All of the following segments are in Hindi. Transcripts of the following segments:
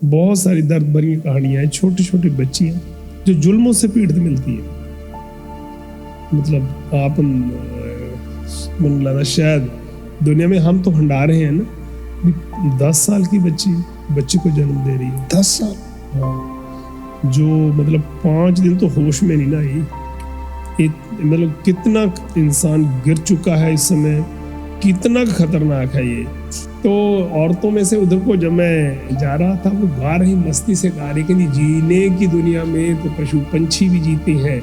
बहुत सारी दर्द भरी कहानियां हैं, छोटी छोटी बच्चियां जो जुल्मों से पीड़ित मिलती है। मतलब आप मन लगा शायद दुनिया में हम तो हंडा रहे हैं ना, 10 साल की बच्ची को जन्म दे रही है। 10 साल? हाँ, जो मतलब 5 दिन तो होश में नहीं ना आई। मतलब कितना इंसान गिर चुका है इस समय, कितना खतरनाक है ये। तो औरतों में से उधर को जब मैं जा रहा था, वो गा रही, मस्ती से गा रही कि जीने की दुनिया में तो पशु पंछी भी जीते हैं,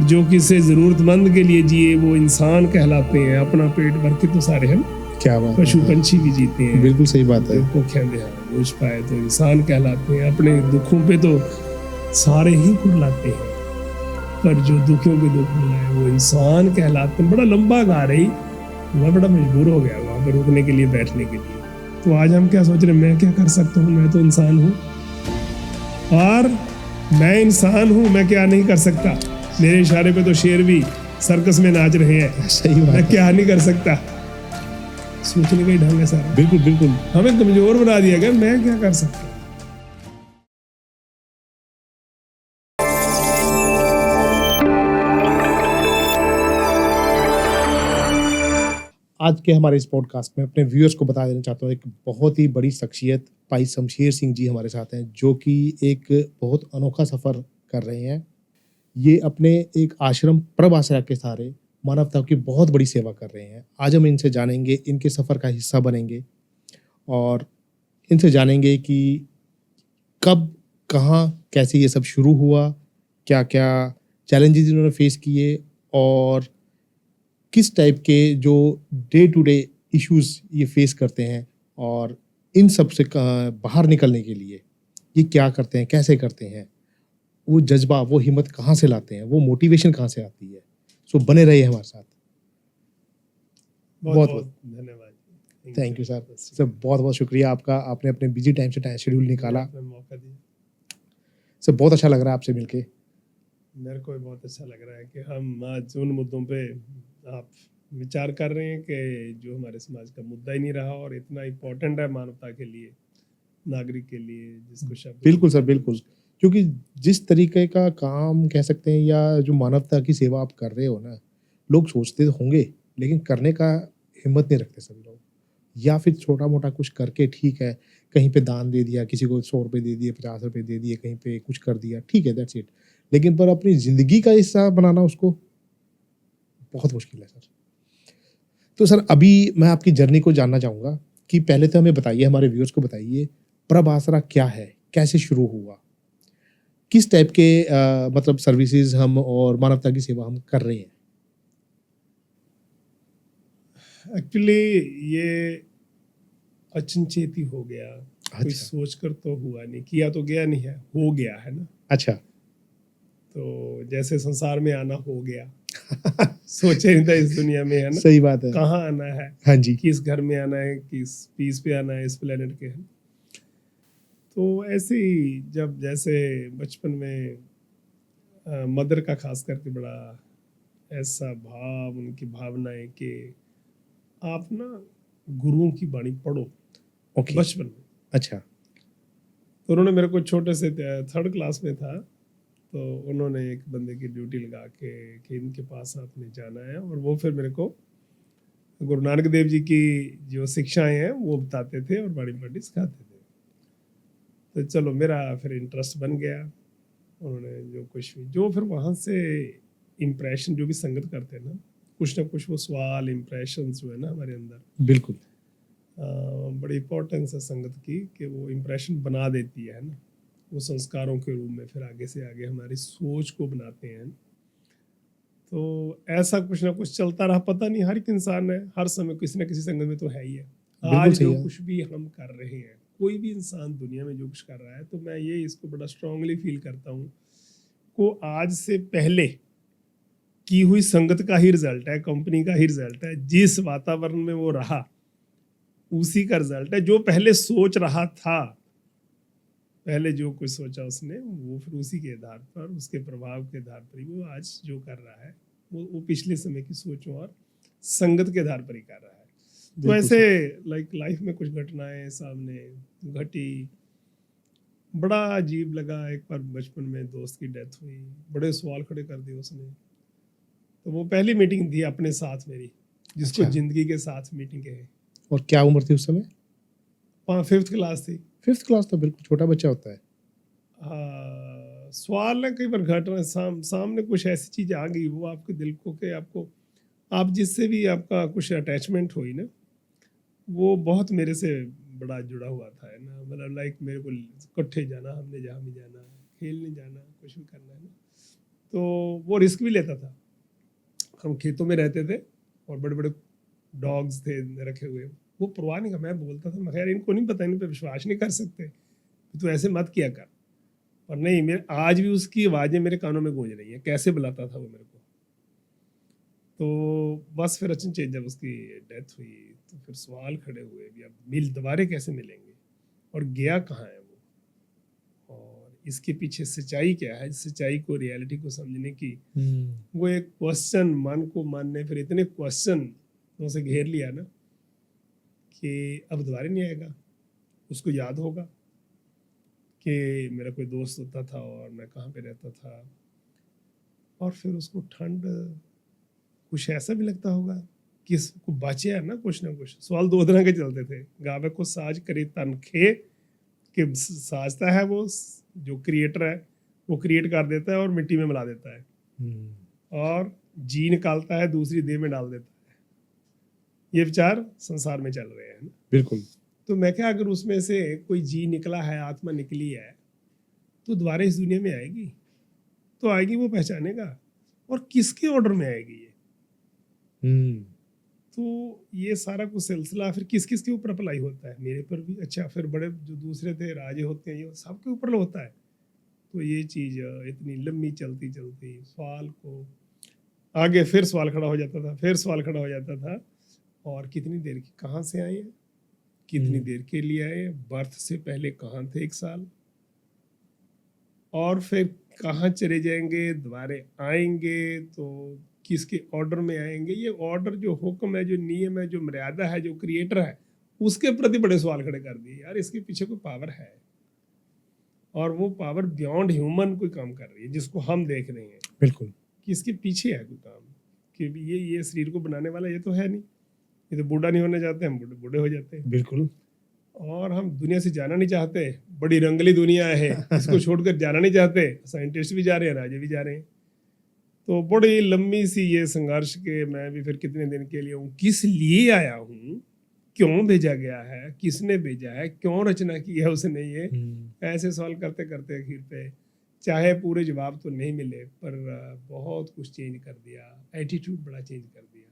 जो किसी जरूरतमंद के लिए जिए वो इंसान कहलाते हैं, अपना पेट भर के तो सारे हम क्या बात, पशु पंछी भी जीते हैं। बिल्कुल सही बात है। को कहते हैं पूछ पाए तो इंसान कहलाते हैं, अपने दुखों पे तो सारे ही कुर्लाते हैं, पर जो दुखों के दुख मिलाए वो इंसान कहलाते हैं। बड़ा लंबा गा रही, मैं बड़ा मजबूर हो गया वहाँ पर रुकने के लिए, बैठने के लिए। तो आज हम क्या सोच रहे हैं, मैं क्या कर सकता हूँ, मैं तो इंसान हूँ, और मैं इंसान हूँ, मैं क्या नहीं कर सकता। मेरे इशारे पे तो शेर भी सर्कस में नाच रहे हैं, सही बात, मैं क्या नहीं कर सकता। सोचने का ही ढंग है सारा। बिल्कुल बिल्कुल, हमें कमजोर बना दिया गया, मैं क्या कर सकता। आज के हमारे इस पॉडकास्ट में अपने व्यूअर्स को बता देना चाहता हूँ, एक बहुत ही बड़ी शख्सियत भाई शमशेर सिंह जी हमारे साथ हैं, जो कि एक बहुत अनोखा सफ़र कर रहे हैं। ये अपने एक आश्रम प्रभ आसरा के सहारे मानवता की बहुत बड़ी सेवा कर रहे हैं। आज हम इनसे जानेंगे, इनके सफ़र का हिस्सा बनेंगे और इनसे जानेंगे कि कब, कहाँ, कैसे ये सब शुरू हुआ, क्या क्या चैलेंजेस इन्होंने फेस किए और किस टाइप के जो डे टू डे इश्यूज ये फेस करते हैं, और इन सब से बाहर निकलने के लिए ये क्या करते हैं, कैसे करते हैं, वो जज्बा, वो हिम्मत कहाँ से लाते हैं, वो मोटिवेशन कहाँ से आती है। सो बने रहिए हमारे साथ। बहुत बहुत धन्यवाद। थैंक यू सर, बहुत बहुत शुक्रिया आपका, आपने अपने बिजी टाइम से टाइम शेड्यूल निकाला, मौका दिया। सर बहुत अच्छा लग रहा है आपसे मिलके। मेरे को भी बहुत अच्छा लग रहा है कि हम आज उन मुद्दों पे आप विचार कर रहे हैं कि जो हमारे समाज का मुद्दा ही नहीं रहा और इतना इम्पोर्टेंट है मानवता के लिए, नागरिक के लिए, जिसको शब्द। बिल्कुल सर, बिल्कुल, क्योंकि जिस तरीके का काम कह सकते हैं या जो मानवता की सेवा आप कर रहे हो ना, लोग सोचते होंगे लेकिन करने का हिम्मत नहीं रखते सभी लोग, या फिर छोटा मोटा कुछ करके ठीक है, कहीं पे दान दे दिया, किसी को 100 रुपये दे दिए, 50 रुपये दे दिए, कहीं पे कुछ कर दिया, ठीक है, दैट्स इट। लेकिन पर अपनी जिंदगी का हिस्सा बनाना उसको बहुत मुश्किल है सर। तो सर अभी मैं आपकी जर्नी को जानना चाहूँगा कि पहले तो हमें बताइए, हमारे व्यूअर्स को बताइए, प्रभ आसरा क्या है, कैसे शुरू हुआ, किस टाइप के मतलब सर्विसेज हम और मानवता की सेवा हम कर रहे हैं। एक्चुअली ये अचनचेती हो गया, कोई अच्छा, सोच कर तो हुआ नहीं, किया तो गया नहीं है, हो गया है ना। अच्छा, तो जैसे संसार में आना हो गया सोचे नहीं था इस दुनिया में, है ना। सही बात है। कहाँ आना है, हाँ जी, किस घर में आना है, किस पीस पे आना है इस प्लेनेट के, है। तो ऐसे ही जब जैसे बचपन में मदर का खास करके बड़ा ऐसा भाव, उनकी भावनाएं कि आप ना गुरुओं की वाणी पढ़ो, ओके, बचपन में। अच्छा, तो उन्होंने मेरे को छोटे से 3rd क्लास में था, तो उन्होंने एक बंदे की ड्यूटी लगा के कि इनके पास आपने जाना है, और वो फिर मेरे को गुरु नानक देव जी की जो शिक्षाएं हैं वो बताते थे और बड़ी बड़ी सिखाते थे। तो चलो मेरा फिर इंटरेस्ट बन गया, उन्होंने जो कुछ भी, जो फिर वहाँ से इम्प्रेशन जो भी संगत करते हैं ना, कुछ ना कुछ वो सवाल, इम्प्रेशन जो है ना हमारे अंदर, बिल्कुल, बड़ी इम्पोर्टेंस है संगत की कि वो इम्प्रेशन बना देती है ना, वो संस्कारों के रूप में फिर आगे से आगे हमारी सोच को बनाते हैं। तो ऐसा कुछ ना कुछ चलता रहा, पता नहीं, हर एक इंसान है हर समय किसी ना किसी संगत में तो है ही है। बिल्कुल आज सही जो है। कुछ भी हम कर रहे हैं, कोई भी इंसान दुनिया में जो कुछ कर रहा है, तो मैं ये इसको बड़ा स्ट्रांगली फील करता हूँ को आज से पहले की हुई संगत का ही रिजल्ट है, कंपनी का ही रिजल्ट है। जिस वातावरण में वो रहा उसी का रिजल्ट है। जो पहले सोच रहा था, पहले जो कुछ सोचा उसने, वो फिर उसी के आधार पर, उसके प्रभाव के आधार पर ही वो आज जो कर रहा है, वो पिछले समय की सोचों और संगत के आधार पर ही कर रहा है। तो ऐसे लाइक लाइफ में कुछ घटनाएं सामने घटी, बड़ा अजीब लगा। एक बार बचपन में दोस्त की डेथ हुई, बड़े सवाल खड़े कर दिए उसने। तो वो पहली मीटिंग थी अपने साथ मेरी, जिसको अच्छा। जिंदगी के साथ मीटिंग है। और क्या उम्र थी उस समय? 5th क्लास थी। 5th क्लास तो बिल्कुल छोटा बच्चा होता है। सवाल ना कई बार घटना सामने कुछ ऐसी चीज आ गई, वो आपके दिल को के आपको, आप जिससे भी आपका कुछ अटैचमेंट हुई ना, वो बहुत मेरे से बड़ा जुड़ा हुआ था, है ना। मतलब लाइक मेरे को इकट्ठे जाना, हमने जहाँ भी जाना, खेलने जाना, कुछ भी करना है ना, तो वो रिस्क भी लेता था। हम खेतों में रहते थे और बड़े बड़े डॉग्स थे रखे हुए, वो परवाह नहीं का। मैं बोलता था, मैं यार इनको नहीं पता, इन पे विश्वास नहीं कर सकते, तो ऐसे मत किया कर। और नहीं, मेरे आज भी उसकी आवाज़ें मेरे कानों में गूंज रही हैं, कैसे बुलाता था वो मेरे को। तो बस फिर अचनचेत जब उसकी डेथ हुई तो फिर सवाल खड़े हुए भी, अब दोबारे कैसे मिलेंगे, और गया कहाँ है वो, और इसके पीछे सच्चाई क्या है। सच्चाई को, रियलिटी को समझने की वो एक क्वेश्चन मन को, मन ने फिर इतने क्वेश्चन उसे घेर लिया ना कि अब दोबारा नहीं आएगा। उसको याद होगा कि मेरा कोई दोस्त होता था और मैं कहाँ पे रहता था, और फिर उसको ठंड कुछ ऐसा भी लगता होगा कि इसको बचे है ना कुछ सवाल दो तरह के चलते थे। गावे को साज करे तनखे, कि साजता है वो, जो क्रिएटर है वो क्रिएट कर देता है और मिट्टी में मिला देता है, और जी निकालता है दूसरी देह में डाल देता है। ये विचार संसार में चल रहे हैं ना। बिल्कुल। तो मैं क्या, अगर उसमें से कोई जी निकला है, आत्मा निकली है, तो दोबारा इस दुनिया में आएगी, तो आएगी, वो पहचानेगा, और किसके ऑर्डर में आएगी ये। तो ये सारा कुछ सिलसिला फिर किस किस के ऊपर अप्लाई होता है, मेरे पर भी। अच्छा, फिर बड़े जो दूसरे थे राजे होते हैं, ये सबके ऊपर होता है। तो ये चीज़ इतनी लंबी चलती चलती सवाल को आगे, फिर सवाल खड़ा हो जाता था, फिर सवाल खड़ा हो जाता था, और कितनी देर की, कहाँ से आए हैं, कितनी देर के लिए आए, बर्थ से पहले कहाँ थे 1 साल, और फिर कहाँ चले जाएंगे, दोबारे आएंगे तो किसके ऑर्डर में आएंगे। ये ऑर्डर, जो हुक्म है, जो नियम है, जो मर्यादा है, जो क्रिएटर है, उसके प्रति बड़े सवाल खड़े कर दिए। यार इसके पीछे कोई पावर है, और वो पावर बियॉन्ड ह्यूमन कोई काम कर रही है, जिसको हम देख रहे हैं। बिल्कुल। कि इसके पीछे है कोई काम, कि ये शरीर को बनाने वाला ये तो है नहीं। ये तो बूढ़ा नहीं होना चाहते, हम बूढ़े हो जाते हैं। बिल्कुल। और हम दुनिया से जाना नहीं चाहते, बड़ी रंगली दुनिया है, इसको छोड़कर जाना नहीं चाहते। साइंटिस्ट भी जा रहे हैं, राजे भी जा रहे हैं। तो बड़ी लंबी सी ये संघर्ष के, मैं भी फिर कितने दिन के लिए हूँ, किस लिए आया हूँ, क्यों भेजा गया है, किसने भेजा है, क्यों रचना की है उसने, ये ऐसे सवाल करते करते आखिर पे, चाहे पूरे जवाब तो नहीं मिले, पर बहुत कुछ चेंज कर दिया, एटीट्यूड बड़ा चेंज कर दिया।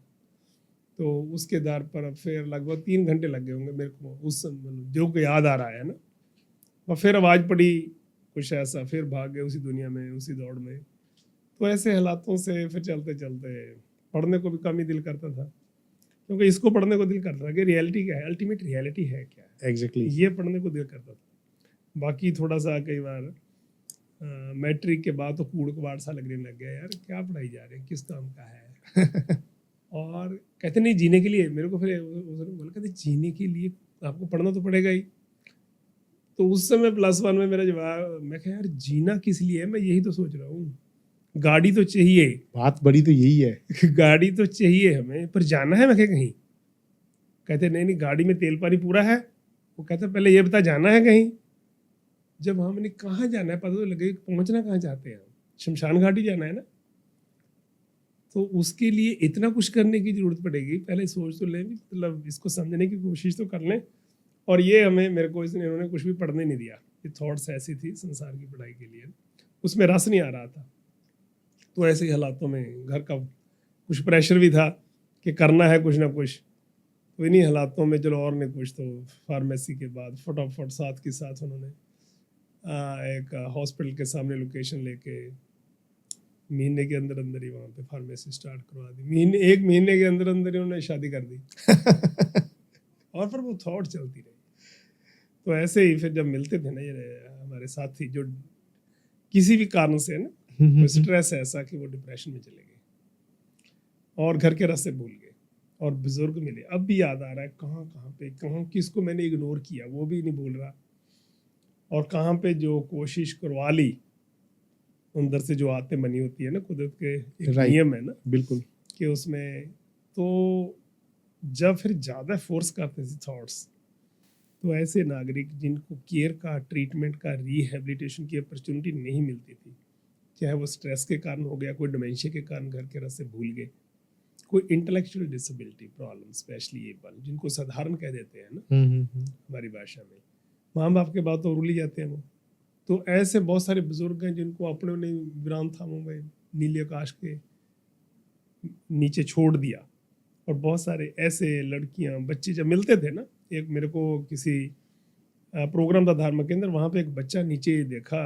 तो उसके आधार पर अब फिर लगभग 3 घंटे लग गए होंगे मेरे को, उस मतलब जो को याद आ रहा है ना। और फिर आवाज़ पड़ी कुछ ऐसा, फिर भाग गए उसी दुनिया में, उसी दौड़ में। तो ऐसे हालातों से फिर चलते चलते पढ़ने को भी कम ही दिल करता था, क्योंकि इसको पढ़ने को दिल करता था कि रियलिटी क्या है, अल्टीमेट रियलिटी है क्या है, एग्जैक्टली। ये पढ़ने को दिल करता था। बाकी थोड़ा सा कई बार मैट्रिक के बाद तो कूड़ कबाड़ सा लगने लग गया, यार क्या पढ़ाई जा रही है, किस काम का है। और कहते नहीं जीने के लिए, मेरे को फिर उसने बोला, कहते जीने के लिए आपको पढ़ना तो पड़ेगा ही। तो उस समय +1 में मेरा जवाब, मैं कहा यार जीना किस लिए है, मैं यही तो सोच रहा हूँ। गाड़ी तो चाहिए, बात बड़ी तो यही है। गाड़ी तो चाहिए हमें, पर जाना है मैं कहीं। कहते नहीं नहीं, गाड़ी में तेल पानी पूरा है। वो कहते पहले ये बता, जाना है कहीं। जब हमने कहाँ जाना है पता तो लगे, पहुंचना कहाँ चाहते हैं हम, शमशान घाट ही जाना है ना। तो उसके लिए इतना कुछ करने की जरूरत पड़ेगी, पहले सोच तो लें, मतलब इसको समझने की कोशिश तो कर लें। और ये हमें, मेरे को इन्होंने कुछ भी पढ़ने नहीं दिया। ये थॉट्स ऐसी थी संसार की पढ़ाई के लिए, उसमें रस नहीं आ रहा था। तो ऐसे ही हालातों में घर का कुछ प्रेशर भी था कि करना है कुछ ना कुछ। तो इन्हीं हालातों में चलो, और नहीं कुछ तो फार्मेसी के बाद फटाफट साथ के साथ उन्होंने एक हॉस्पिटल के सामने लोकेशन लेके महीने के अंदर अंदर ही वहाँ पे फार्मेसी स्टार्ट करवा दी। 1 महीने के अंदर अंदर ही उन्होंने शादी कर दी। और फिर वो थॉट चलती रही। तो ऐसे ही फिर जब मिलते थे ना ये हमारे साथी, जो किसी भी कारण से ना कोई स्ट्रेस ऐसा कि वो डिप्रेशन में चले गए और घर के रास्ते भूल गए, और बुजुर्ग मिले, अब भी याद आ रहा है कहाँ कहाँ पे, कहाँ किसको मैंने इग्नोर किया वो भी नहीं भूल रहा। और कहाँ पे जो कोशिश करवा ली, अंदर से जो आते बनी होती है ना, कुदरत के एक Right. नियम है ना बिल्कुल। कि उसमें, तो जब फिर ज़्यादा फोर्स करते थे थॉट्स, तो ऐसे नागरिक जिनको केयर का, ट्रीटमेंट का, रिहेबिलिटेशन की अपॉर्चुनिटी नहीं मिलती थी, चाहे वो स्ट्रेस के कारण हो गया, कोई डिमेंशिया के कारण घर के रास्ते भूल गए, कोई intellectual disability problem, specially abled जिनको साधारण कह देते हैं ना हमारी भाषा में, माँ बाप के बाद तो रुली जाते हैं वो। तो ऐसे बहुत सारे बुजुर्ग हैं जिनको अपने ने विराम थामों में नीले आकाश के नीचे छोड़ दिया। और बहुत सारे ऐसे लड़कियां, बच्चे जब मिलते थे ना, एक मेरे को किसी प्रोग्राम था धर्म के अंदर, वहाँ पे एक बच्चा नीचे देखा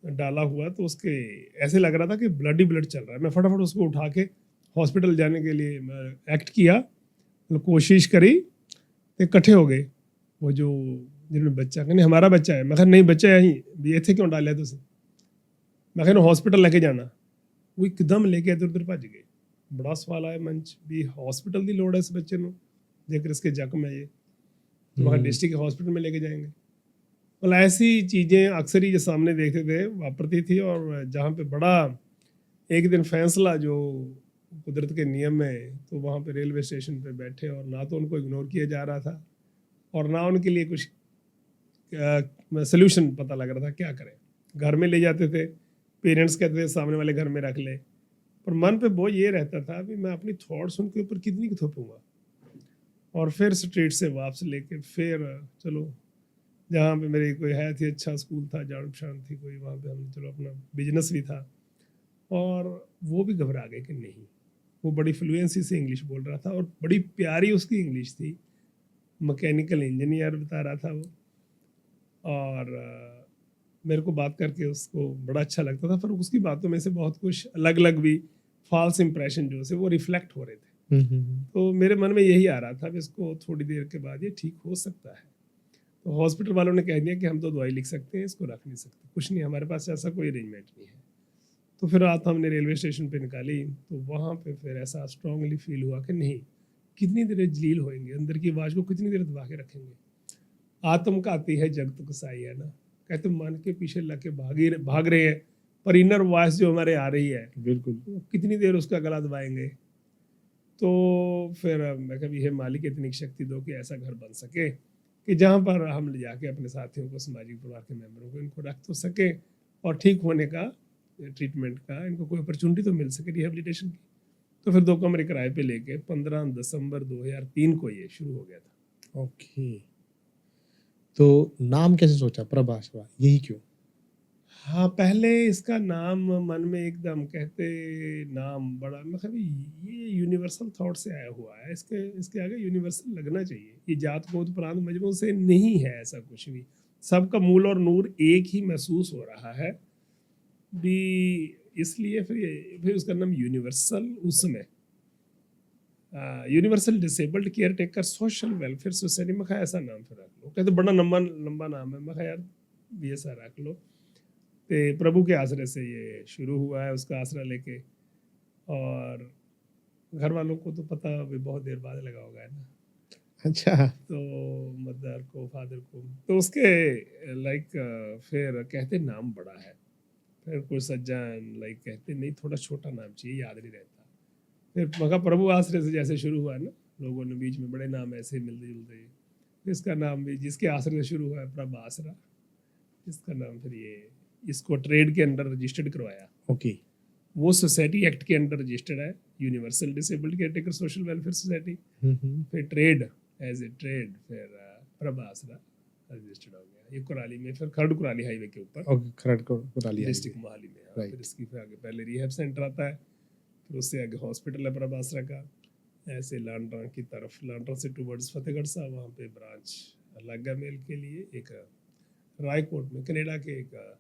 डाला हुआ, तो उसके ऐसे लग रहा था कि ब्लड ही ब्लड चल रहा है। मैं फटाफट उसको उठा के हॉस्पिटल जाने के लिए एक्ट किया, मतलब कोशिश करी, तो इकट्ठे हो गए वो जो जिन्होंने बच्चा, कहने हमारा बच्चा है। मैं कहा नहीं, बच्चा है ही, ये थे क्यों डाले तुझे? मैं कहना हॉस्पिटल लेके जाना। वो एकदम लेके इधर उधर भज गए। बड़ा सवाल आया मंच भी, हॉस्पिटल की लोड़ है इस बच्चे ਨੂੰ, जेकर इसके जख्म है ये, तो वहाँ डिस्ट्रिक्ट हॉस्पिटल में लेके जाएंगे। मतलब ऐसी चीज़ें अक्सर ही जो सामने देखते थे वापरती थी। और जहाँ पे बड़ा एक दिन फैसला जो कुदरत के नियम में, तो वहाँ पे रेलवे स्टेशन पे बैठे, और ना तो उनको इग्नोर किया जा रहा था और ना उनके लिए कुछ सोल्यूशन पता लग रहा था क्या करें। घर में ले जाते थे, पेरेंट्स कहते थे सामने वाले घर में रख ले, पर मन पे बोझ ये रहता था भी मैं अपनी थॉट्स उनके ऊपर कितनी थोपूंगा। और फिर स्ट्रीट से वापस लेके फिर चलो जहाँ पे मेरी कोई है थी, अच्छा स्कूल था, जान पहचान थी कोई, वहाँ पे हमने चलो अपना बिजनेस भी था। और वो भी घबरा गए कि नहीं, वो बड़ी फ्लुएंसी से इंग्लिश बोल रहा था और बड़ी प्यारी उसकी इंग्लिश थी, मैकेनिकल इंजीनियर बता रहा था वो। और मेरे को बात करके उसको बड़ा अच्छा लगता था, पर उसकी बातों में से बहुत कुछ अलग अलग भी फॉल्स इंप्रेशन जो से वो रिफ्लेक्ट हो रहे थे। तो मेरे मन में यही आ रहा था कि इसको थोड़ी देर के बाद ये ठीक हो सकता है। तो हॉस्पिटल वालों ने कह दिया कि हम तो दवाई लिख सकते हैं, इसको रख नहीं सकते, कुछ नहीं, हमारे पास ऐसा कोई अरेंजमेंट नहीं है। तो फिर रात हमने रेलवे स्टेशन पे निकाली, तो वहाँ पे फिर ऐसा स्ट्रांगली फील हुआ कि नहीं, कितनी देर जलील होएंगे, अंदर की आवाज़ को कितनी देर दबा के रखेंगे। आत्म का आती है जगत कसाई है ना, कहते मन के पीछे लग के भाग रहे हैं, पर इनर वॉइस जो हमारे आ रही है, बिल्कुल, कितनी देर उसका गला दबाएंगे। तो फिर मैं कभी हे मालिक इतनी शक्ति दो कि ऐसा घर बन सके कि जहाँ पर हम ले जाके अपने साथियों को, सामाजिक परिवार के मेंबरों को, इनको रख तो सके और ठीक होने का, ट्रीटमेंट का इनको कोई अपॉर्चुनिटी तो मिल सके रिहेबिलिटेशन की। तो फिर 2 कमरे किराए पे लेके 15 दिसंबर 2003 को ये शुरू हो गया था। ओके। तो नाम कैसे सोचा प्रभासवा, यही क्यों? हाँ, पहले इसका नाम मन में एकदम कहते, नाम बड़ा मतलब ये यूनिवर्सल थॉट से आया हुआ है, इसके इसके आगे यूनिवर्सल लगना चाहिए। ये जात गोत प्रांत मजहबों से नहीं है, ऐसा कुछ भी, सबका मूल और नूर एक ही महसूस हो रहा है भी। इसलिए फिर उसका नाम यूनिवर्सल, उसमें universal disabled care taker social welfare society में खा ऐसा नाम फिर रख लो। कहते बड़ा लंबा नाम है, मैं कहा यार ये सा रख लो। तो प्रभु के आसरे से ये शुरू हुआ है, उसका आसरा लेके। और घर वालों को तो पता भी बहुत देर बाद लगा होगा है ना, अच्छा। तो मदर को, फादर को, तो उसके लाइक फिर कहते नाम बड़ा है, फिर कोई सज्जन लाइक कहते नहीं थोड़ा छोटा नाम चाहिए, याद नहीं रहता। फिर मगर प्रभु आश्रय से जैसे शुरू हुआ ना, लोगों ने बीच में बड़े नाम ऐसे मिलते जुलते, इसका नाम भी जिसके आश्रय से शुरू हुआ है प्रभु आसरा, इसका नाम फिर ये इसको ट्रेड के अंडर रजिस्टर्ड करवाया। ओके। वो सोसाइटी एक्ट के अंडर रजिस्टर्ड है, universal disabled caretaker social welfare society. फिर ट्रेड एज ए ट्रेड, फिर प्रभा आसरा रजिस्टर्ड हो गया। ये कुराली में, फिर खरड़ कुराली हाईवे के ऊपर, ओके, खरड़ कुराली डिस्ट्रिक्ट मोहाली में। हाँ, फिर इसकी फिर आगे पहले रिहैब सेंटर आता है, फिर उससे आगे हॉस्पिटल है प्रभा आसरा का। ऐसे लांड्रा की तरफ, लांड्रा से टूवर्ड्स फतेहगढ़ साहब, वहाँ पे ब्रांच अलग है मेल के लिए। एक रायकोट में कनेडा के एक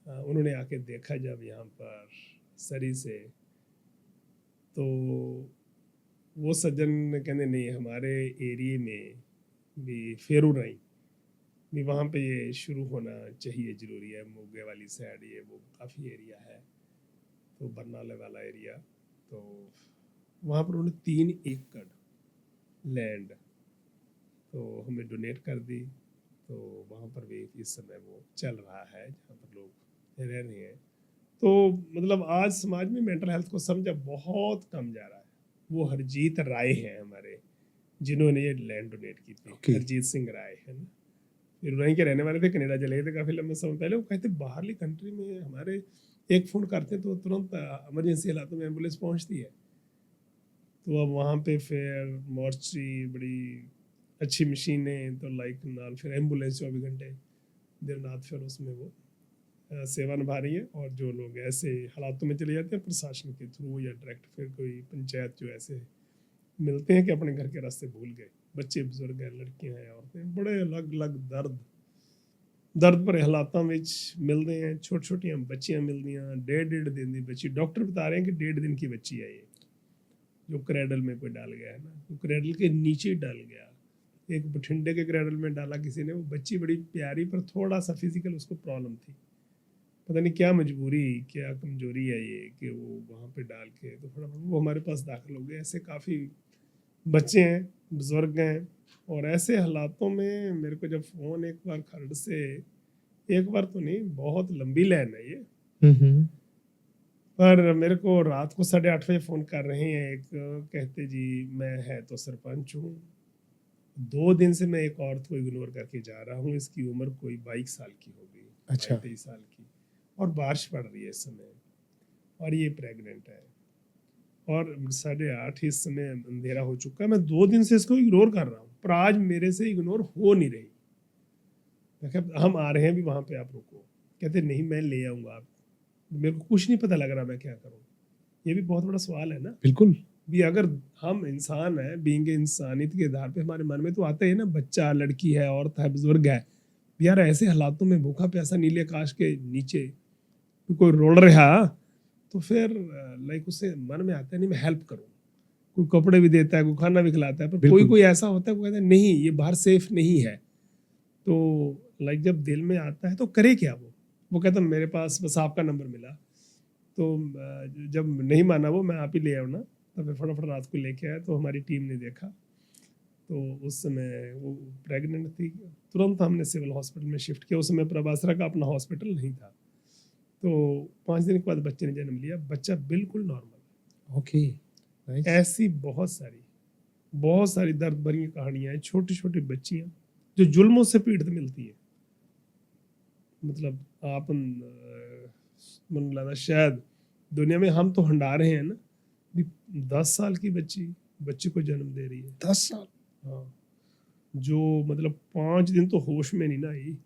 उन्होंने आके देखा जब यहाँ पर सरी से, तो वो सज्जन कहने नहीं हमारे एरिए में भी फेरू रही भी, वहाँ पे ये शुरू होना चाहिए, ज़रूरी है। मोगे वाली साइड ये वो काफ़ी एरिया है, तो बरनाले वाला एरिया, तो वहाँ पर उन्होंने 3 एकड़ लैंड तो हमें डोनेट कर दी। तो वहाँ पर भी इस समय वो चल रहा है जहाँ पर लोग रह रहे हैं। तो मतलब आज समाज में मेंटल हेल्थ को समझा बहुत कम जा रहा है। वो हरजीत राय है हमारे, जिन्होंने ये लैंड डोनेट की थी। Okay. हरजीत सिंह राय है ना, फिर वहीं के रहने वाले थे, कनाडा चले गए थे काफ़ी लंबे समय पहले। वो कहते बाहरली कंट्री में हमारे एक फ़ोन करते तो तुरंत इमरजेंसी हालातों में एम्बुलेंस पहुंचती है। तो अब वहाँ पे फिर मॉर्चरी बड़ी अच्छी मशीनें, तो लाइक नाल फिर एम्बुलेंस 24 घंटे दिन रात फिर उसमें वो सेवा निभा रही है। और जो लोग ऐसे हालातों में चले जाते हैं प्रशासन के थ्रू या डायरेक्ट, फिर कोई पंचायत जो ऐसे मिलते हैं कि अपने घर के रास्ते भूल गए, बच्चे बुजुर्ग हैं, लड़कियां हैं, औरतें, बड़े अलग अलग दर्द भरे हालातों में मिलते हैं। छोटी छोटियां बच्चियां मिलदियां, 1.5 दिन की बच्ची, डॉक्टर बता रहे हैं कि 1.5 दिन की बच्ची है ये, जो क्रैडल में कोई डाल गया है ना, वो क्रैडल के नीचे डाल गया। एक बठिंडे के क्रैडल में डाला किसी ने, वो बच्ची बड़ी प्यारी, पर थोड़ा सा फिजिकल उसको प्रॉब्लम थी, पता नहीं क्या मजबूरी क्या कमजोरी है ये कि वो वहाँ पे डाल के, तो थोड़ा वो हमारे पास दाखिल हो गए। ऐसे काफ़ी बच्चे हैं, बुजुर्ग हैं, और ऐसे हालातों में मेरे को जब फ़ोन एक बार खर्ड से, एक बार तो नहीं, बहुत लंबी लाइन है ये, हम्म। पर मेरे को रात को 8:30 बजे फ़ोन कर रहे हैं एक, कहते जी मैं है तो सरपंच हूँ, 2 दिन से मैं एक औरत को इग्नोर करके जा रहा हूँ, इसकी उम्र कोई 22 साल की होगी, अच्छा। 22-23 साल की, और बारिश पड़ रही है इस समय, और ये प्रेग्नेंट है, और 8:30 इस समय अंधेरा हो चुका है, मैं 2 दिन से इसको इग्नोर कर रहा हूँ, पर आज मेरे से इग्नोर हो नहीं रही। मैं कहा हम आ रहे हैं भी वहाँ पे, आप रुको। कहते नहीं मैं ले आऊँगा, आप, मेरे को कुछ नहीं पता लग रहा मैं क्या करूँ। ये भी बहुत बड़ा सवाल है ना बिल्कुल। भी, अगर हम इंसान हैं, बीइंग इंसानियत के आधार पे हमारे मन में तो आता है ना, बच्चा, लड़की है, औरत है, बुजुर्ग है, यार ऐसे हालातों में भूखा प्यासा नीले आकाश के नीचे कोई रोल रहा, तो फिर लाइक उससे मन में आता है नहीं मैं हेल्प करूँ। कोई कपड़े भी देता है, कोई खाना भी खिलाता है, पर कोई बिल्कुल। कोई ऐसा होता है वो कहता है नहीं ये बाहर सेफ नहीं है। तो लाइक जब दिल में आता है तो करे क्या वो कहता मेरे पास बस आपका नंबर मिला, तो जब नहीं माना वो, मैं आप ही ले आओ ना, तो फिर फटाफट रात को लेके आया। तो हमारी टीम ने देखा, तो उस समय वो प्रेग्नेंट थी, तुरंत हमने सिविल हॉस्पिटल में शिफ्ट किया। उस समय प्रभासरा का अपना हॉस्पिटल नहीं था, तो 5 दिन के बाद बच्चे ने जन्म लिया, बच्चा बिल्कुल नॉर्मल। Okay, nice. ऐसी बहुत सारी दर्द भरी कहानियां हैं, छोटी छोटी बच्चियां जो जुल्मों से पीड़ित मिलती है। मतलब आप मन लगा शायद दुनिया में हम तो हंडा रहे हैं ना, भी 10 साल की बच्ची को जन्म दे रही है। 10 साल? हाँ, जो मतलब 5 दिन तो होश में नहीं ना आई।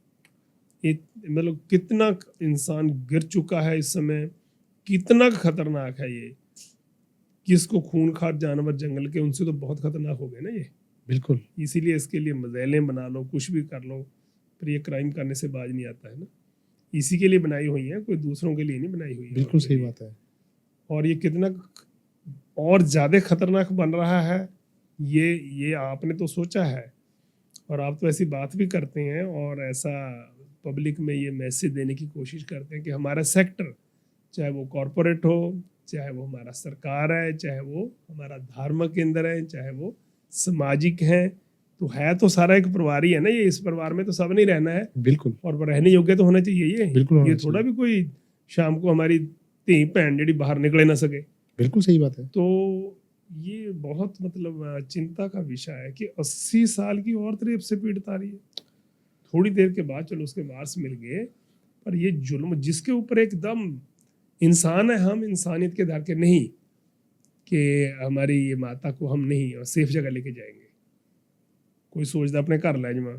मतलब कितना इंसान गिर चुका है इस समय, कितना खतरनाक है ये, कि इसको खूंखार जानवर जंगल के, उनसे तो बहुत खतरनाक हो गए ना ये। बिल्कुल। इसीलिए इसके लिए मज़ैलें बना लो, कुछ भी कर लो, पर ये क्राइम करने से बाज नहीं आता है ना। इसी के लिए बनाई हुई है, कोई दूसरों के लिए नहीं बनाई हुई है। बिल्कुल सही बात है। और ये कितना और ज़्यादा खतरनाक बन रहा है, ये आपने तो सोचा है, और आप तो ऐसी बात भी करते हैं, और ऐसा पब्लिक में ये मैसेज देने की कोशिश करते हैं कि हमारा सेक्टर, चाहे वो कॉरपोरेट हो, चाहे वो हमारा सरकार है, चाहे वो हमारा धार्मिक केंद्र है, चाहे वो सामाजिक है, तो सारा एक परिवार ही है ना ये। इस परिवार में तो सब नहीं रहना है, बिल्कुल। और रहने योग्य तो होना चाहिए ये। बिल्कुल होना ये थोड़ा चाहिए। भी कोई शाम को हमारी धी भैन जी बाहर निकले ना सके। बिल्कुल सही बात है। तो ये बहुत मतलब चिंता का विषय है कि 80 साल की औरत रेप से पीड़ित आ रही है। थोड़ी देर के बाद चलो उसके वार्स मिल गए, पर ये जुल्म जिसके ऊपर एकदम इंसान है, हम इंसानियत के आधार के नहीं कि हमारी ये माता को हम नहीं और सेफ जगह लेके जाएंगे। कोई सोचता अपने घर ले जावा,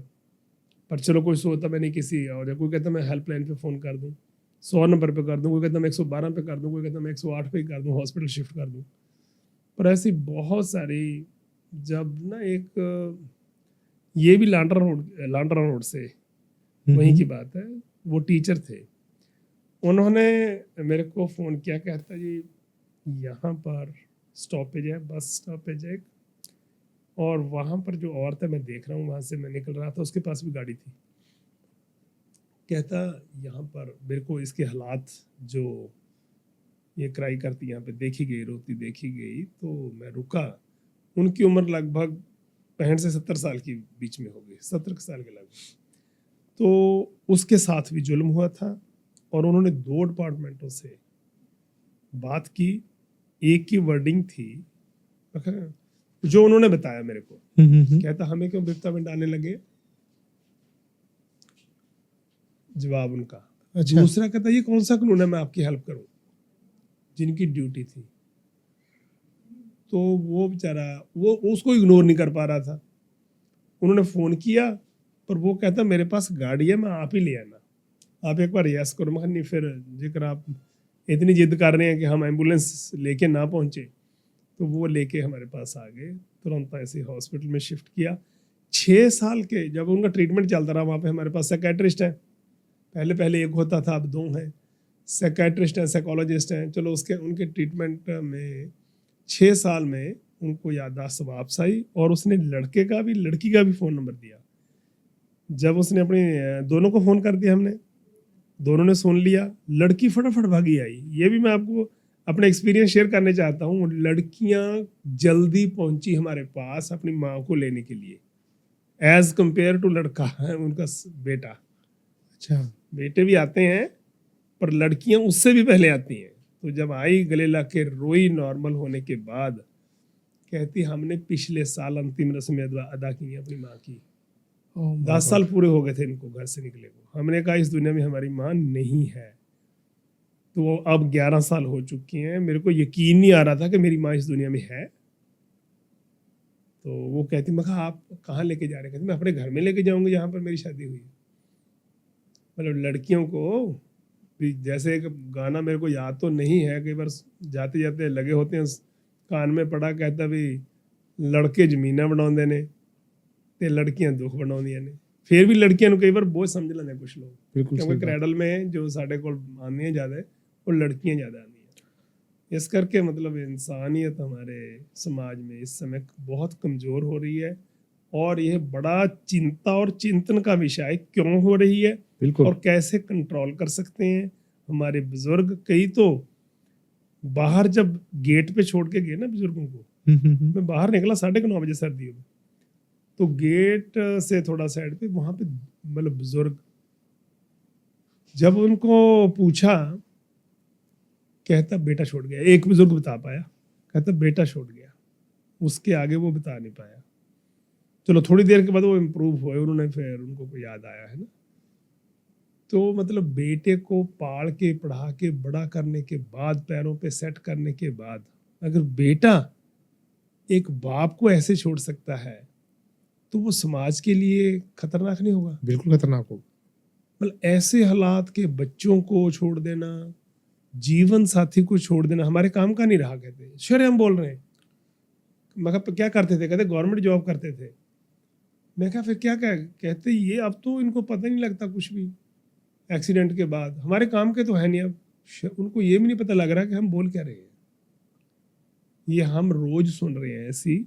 पर चलो कोई सोचता मैं नहीं किसी, और कोई कहता मैं हेल्पलाइन पे फ़ोन कर दूँ, 100 नंबर पे कर दूँ, कोई कहता मैं 112 पे कर दूँ, कोई कहता मैं 108 पे कर दूँ, हॉस्पिटल शिफ्ट कर दूँ। पर ऐसी बहुत सारी, जब ना एक ये भी लांड्रा रोड से वहीं की बात है, वो टीचर थे, उन्होंने मेरे को फ़ोन किया, कहता जी यहाँ पर स्टॉपेज है, बस स्टॉपेज है, और वहाँ पर जो औरत है मैं देख रहा हूँ, वहाँ से मैं निकल रहा था, उसके पास भी गाड़ी थी। कहता यहाँ पर मेरे को इसके हालात जो ये क्राई करती यहाँ पे देखी गई, रोती देखी गई, तो मैं रुका। उनकी उम्र लगभग 65 से 70 साल के बीच में होगी, 70 साल के लगभग। तो उसके साथ भी जुल्म हुआ था और उन्होंने 2 डिपार्टमेंटों से बात की। एक की वर्डिंग थी जो उन्होंने बताया मेरे को, कहता हमें क्यों विपता में डालने लगे, जवाब उनका। अच्छा। दूसरा कहता ये कौन सा कानून है मैं आपकी हेल्प करूं, जिनकी ड्यूटी थी। तो वो बेचारा वो उसको इग्नोर नहीं कर पा रहा था। उन्होंने फोन किया पर वो कहता मेरे पास गाड़ी है, मैं आप ही ले आना, आप एक बार यस करो। मैं नहीं, फिर जिक्र आप इतनी जिद कर रहे हैं कि हम एम्बुलेंस लेके ना पहुंचे, तो वो लेके हमारे पास आ गए। तुरंत ऐसे हॉस्पिटल में शिफ्ट किया। 6 साल के जब उनका ट्रीटमेंट चलता रहा, वहाँ पे हमारे पास साइकेट्रिस्ट हैं, पहले एक होता था, अब 2 हैं। साइकेट्रिस्ट हैं, साइकोलॉजिस्ट हैं। चलो उसके उनके ट्रीटमेंट में 6 साल में उनको याददाश्त वापस आई और उसने लड़के का भी लड़की का भी फ़ोन नंबर दिया। जब उसने अपने दोनों को फ़ोन कर दिया, हमने दोनों ने सुन लिया, लड़की फटाफट भागी आई। ये भी मैं आपको अपना एक्सपीरियंस शेयर करने चाहता हूँ। लड़कियाँ जल्दी पहुंची हमारे पास अपनी माँ को लेने के लिए, एज कंपेयर टू लड़का है उनका बेटा। अच्छा। बेटे भी आते हैं पर लड़कियां उससे भी पहले आती हैं। तो जब आई, गले लग के रोई नॉर्मल होने के बाद, कहती हमने पिछले साल अंतिम रस्में अदा की हैं अपनी माँ की। 10 साल पूरे हो गए थे इनको घर से निकले को। हमने कहा इस दुनिया में हमारी माँ नहीं है। तो अब 11 साल हो चुकी हैं, मेरे को यकीन नहीं आ रहा था कि मेरी माँ इस दुनिया में है। तो वो कहती, मैं कहा आप कहाँ लेके जा रहे हैं? कहती मैं अपने घर में लेके जाऊंगी जहाँ पर मेरी शादी हुई। मतलब लड़कियों को भी, जैसे एक गाना मेरे को याद तो नहीं है, कई बार जाते जाते लगे होते हैं कान में पड़ा, कहता भी लड़के जमीना बनाਉਂਦੇ ਨੇ ਤੇ लड़कियां दुख बनाਉਂਦੀਆਂ ਨੇ। फिर भी लड़कियां ਨੂੰ कई बार बोझ समझ लेंगे कुछ लोग, क्योंकि क्रैडल में जो साढ़े को आने ज़्यादा वो लड़कियां ज़्यादा आनी है। इस करके मतलब इंसानियत हमारे समाज में इस समय बहुत कमज़ोर हो रही है और यह बड़ा चिंता और चिंतन का विषय है, क्यों हो रही है बिल्कुल। और कैसे कंट्रोल कर सकते हैं। हमारे बुजुर्ग कई तो बाहर जब गेट पे छोड़ के गए ना बुजुर्गों को, मैं बाहर निकला 9:30 बजे सर्दियों में, तो गेट से थोड़ा साइड पे वहां पे मतलब बुजुर्ग, जब उनको पूछा, कहता बेटा छोड़ गया। एक बुजुर्ग बता पाया, कहता बेटा छोड़ गया, उसके आगे वो बता नहीं पाया। चलो थोड़ी देर के बाद वो इम्प्रूव हुए, उन्होंने फिर उनको कोई याद आया है ना। तो मतलब बेटे को पाल के पढ़ा के बड़ा करने के बाद, पैरों पे सेट करने के बाद, अगर बेटा एक बाप को ऐसे छोड़ सकता है तो वो समाज के लिए खतरनाक नहीं होगा? बिल्कुल खतरनाक होगा। मतलब ऐसे हालात के बच्चों को छोड़ देना, जीवन साथी को छोड़ देना हमारे काम का नहीं रहा। कहते शर्म हम बोल रहे हैं। मैं कहा क्या करते थे? कहते गवर्नमेंट जॉब करते थे। मैं कहा फिर क्या कहते ये अब तो इनको पता नहीं लगता कुछ भी। एक्सीडेंट के बाद हमारे काम के तो है नहीं, अब उनको ये भी नहीं पता लग रहा कि हम बोल क्या रहे हैं। ये हम रोज सुन रहे हैं, ऐसी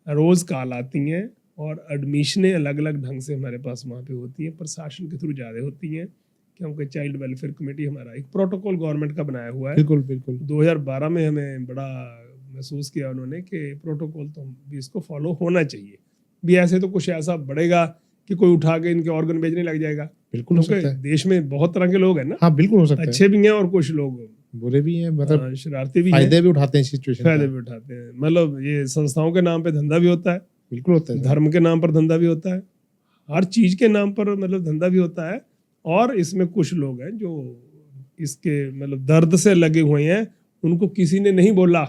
रोज कॉल आती हैं और एडमिशनें अलग अलग ढंग से हमारे पास वहाँ पे होती हैं, प्रशासन के थ्रू ज़्यादा होती हैं, क्योंकि चाइल्ड वेलफेयर कमेटी हमारा एक प्रोटोकॉल गवर्नमेंट का बनाया हुआ है। बिल्कुल बिल्कुल। 2012 में हमें बड़ा महसूस किया उन्होंने कि प्रोटोकॉल तो भी इसको फॉलो होना चाहिए भी। ऐसे तो कुछ ऐसा बढ़ेगा कि कोई उठा के इनके ऑर्गन बेचने लग जाएगा। बिल्कुल हो सकता है। देश में बहुत तरह के लोग हैं ना। हाँ बिल्कुल हो सकता है। अच्छे भी हैं और कुछ लोग बुरे भी हैं, मतलब शरारती भी हैं, फायदे भी उठाते हैं सिचुएशन का। फायदे भी उठाते हैं। मतलब ये संस्थाओं के नाम पे धंधा भी होता है, बिल्कुल होता है। धर्म के नाम पर धंधा भी होता है, हर चीज के नाम पर मतलब धंधा भी होता है। और इसमें कुछ लोग हैं जो इसके मतलब दर्द से लगे हुए हैं, उनको किसी ने नहीं बोला।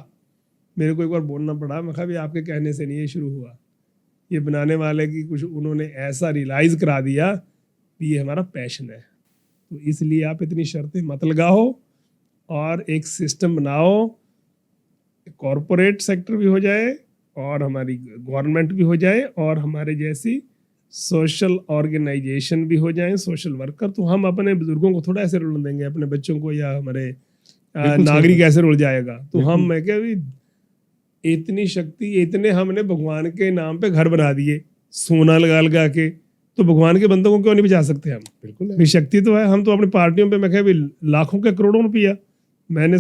मेरे को एक बार बोलना पड़ा, मैं कहा भी आपके कहने से नहीं ये शुरू हुआ, ये बनाने वाले की कुछ उन्होंने ऐसा रियलाइज करा दिया कि ये हमारा पैशन है। तो इसलिए आप इतनी शर्तें मत लगाओ और एक सिस्टम बनाओ, कॉरपोरेट सेक्टर भी हो जाए और हमारी गवर्नमेंट भी हो जाए और हमारे जैसी सोशल ऑर्गेनाइजेशन भी हो जाए, सोशल वर्कर। तो हम अपने बुजुर्गों को थोड़ा ऐसे रोल देंगे, अपने बच्चों को या हमारे नागरिक ऐसे रोल जाएगा। तो हम मैं क्या भी इतनी शक्ति, इतने हमने भगवान के नाम पे घर बना दिए सोना लगा लगा के, तो भगवान के बंदों को क्यों नहीं बचा सकते हम? बिल्कुल भी शक्ति तो है। हम तो अपनी पार्टियों पे मैं कह भी लाखों के करोड़ों रुपया मैंने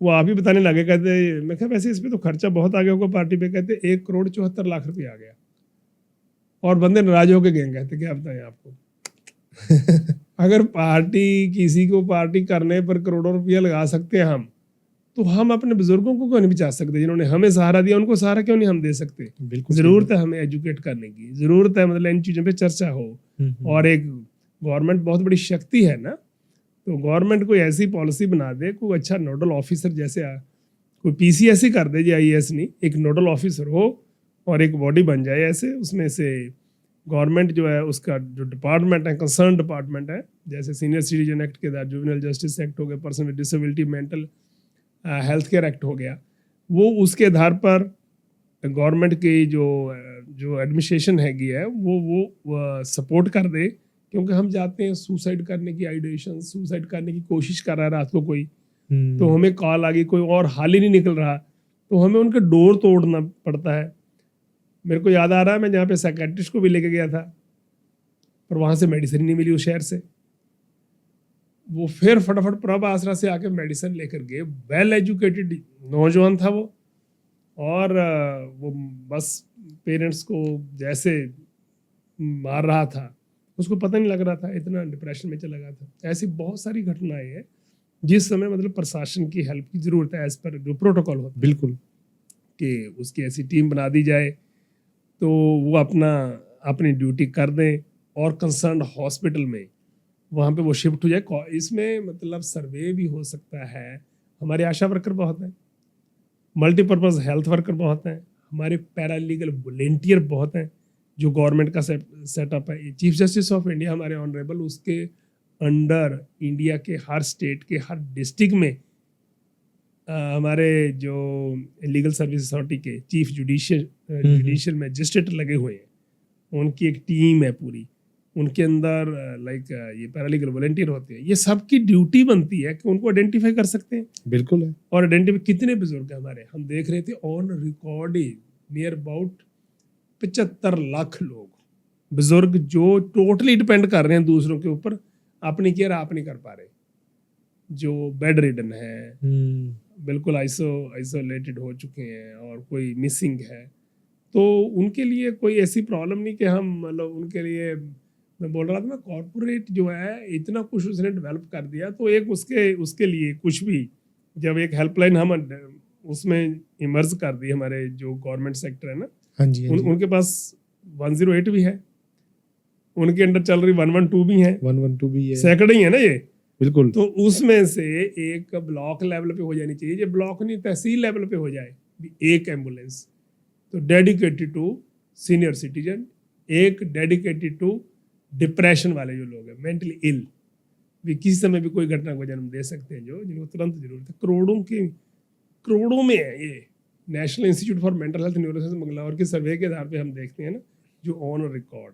वो आप ही बताने लगे, कहते मैं कहा वैसे इस पे तो खर्चा बहुत आ गया होगा पार्टी पे। कहते 1,74,00,000 रुपया आ गया और बंदे नाराज होकर गए, कहते क्या बताएं आपको। अगर पार्टी किसी को पार्टी करने पर करोड़ों रुपया लगा सकते हैं हम, तो हम अपने बुजुर्गों को क्यों नहीं बचा सकते? जिन्होंने हमें सहारा दिया, उनको सहारा क्यों नहीं हम दे सकते? बिल्कुल जरूरत है हमें एजुकेट करने की, जरूरत है मतलब इन चीज़ों पे चर्चा हो। और एक गवर्नमेंट बहुत बड़ी शक्ति है ना, तो गवर्नमेंट कोई ऐसी पॉलिसी बना दे, कोई अच्छा नोडल ऑफिसर जैसे कोई पीसीएस ही कर दे, आईएएस नहीं, एक नोडल ऑफिसर हो और एक बॉडी बन जाए ऐसे, उसमें से गवर्नमेंट जो है उसका जो डिपार्टमेंट है, कंसर्न डिपार्टमेंट है, जैसे सीनियर सिटीजन एक्ट के तहत जुवेनाइल जस्टिस एक्ट हो गया, person with disability mental health care act हो गया, वो उसके आधार पर गवर्नमेंट की जो एडमिनिस्ट्रेशन हैगी है वो सपोर्ट कर दे। क्योंकि हम जाते हैं सुसाइड करने की आइडिएशन, सुसाइड करने की कोशिश कर रहा है रात को कोई, तो हमें कॉल आ गई, कोई और हाल ही नहीं निकल रहा, तो हमें उनके डोर तोड़ना पड़ता है। मेरे को याद आ रहा है, मैं जहाँ पे साइकेट्रिस्ट को भी लेके गया था, पर वहाँ से मेडिसिन नहीं मिली उस शहर से। वो फिर फटाफट प्रभ आसरा से आके मेडिसिन लेकर गए। वेल एजुकेटेड नौजवान था वो, और वो बस पेरेंट्स को जैसे मार रहा था, उसको पता नहीं लग रहा था, इतना डिप्रेशन में चला गया था। ऐसी बहुत सारी घटनाएं हैं जिस समय मतलब प्रशासन की हेल्प की जरूरत है, एज पर जो प्रोटोकॉल होता है। बिल्कुल, कि उसकी ऐसी टीम बना दी जाए तो वो अपनी ड्यूटी कर दें, और कंसर्न हॉस्पिटल में वहाँ पे वो शिफ्ट हो जाए। इसमें मतलब सर्वे भी हो सकता है। हमारे आशा वर्कर बहुत हैं, मल्टीपर्पज़ हेल्थ वर्कर बहुत हैं, हमारे पैरालीगल वॉलेंटियर बहुत हैं, जो गवर्नमेंट का सेटअप है। चीफ जस्टिस ऑफ इंडिया हमारे ऑनरेबल, उसके अंडर इंडिया के हर स्टेट के हर डिस्ट्रिक्ट में हमारे जो लीगल सर्विस अथॉरिटी के चीफ जुडिशियल मैजिस्ट्रेट लगे हुए हैं, उनकी एक टीम है पूरी, उनके अंदर लाइक ये पैरालीगल वॉलंटियर होते हैं। ये सबकी ड्यूटी बनती है कि उनको आइडेंटिफाई कर सकते हैं। बिल्कुल है। और आइडेंटिफाई कितने बुजुर्ग हैं हमारे, हम देख रहे थे on record near about 75 lakh लोग बुजुर्ग जो टोटली डिपेंड कर रहे हैं दूसरों के ऊपर, अपनी केयर आप नहीं कर पा रहे, जो बेड रिडन है, बिल्कुल आइसोलेटेड हो चुके हैं, और कोई मिसिंग है, तो उनके लिए कोई ऐसी प्रॉब्लम नहीं कि हम मतलब उनके लिए, मैं बोल रहा था ना, कॉर्पोरेट जो है इतना कुछ उसने डेवलप कर दिया, तो एक उसके लिए कुछ भी, जब एक हेल्पलाइन हम उसमें इमर्ज कर दी, हमारे जो गवर्नमेंट सेक्टर है ना, हाँ जी, उनके पास 108 भी है, उनके अंडर चल रही 112 भी है, 112 भी है, सैकड़े ही है ना ये। बिल्कुल। तो उसमें से एक ब्लॉक लेवल पे हो जानी चाहिए, ये ब्लॉक नहीं तहसील लेवल पे हो जाए एक एम्बुलेंस, तो डेडिकेटेड टू सीनियर सिटीजन, एक डेडिकेटेड टू डिप्रेशन वाले जो लोग हैं, मेंटली इल, भी किसी समय भी कोई घटना को जन्म दे सकते हैं, जिनको तुरंत जरूरत है। करोड़ों में है ये। National institute for mental health neuroscience Mangalore के सर्वे के आधार पे हम देखते हैं ना, जो ऑन रिकॉर्ड,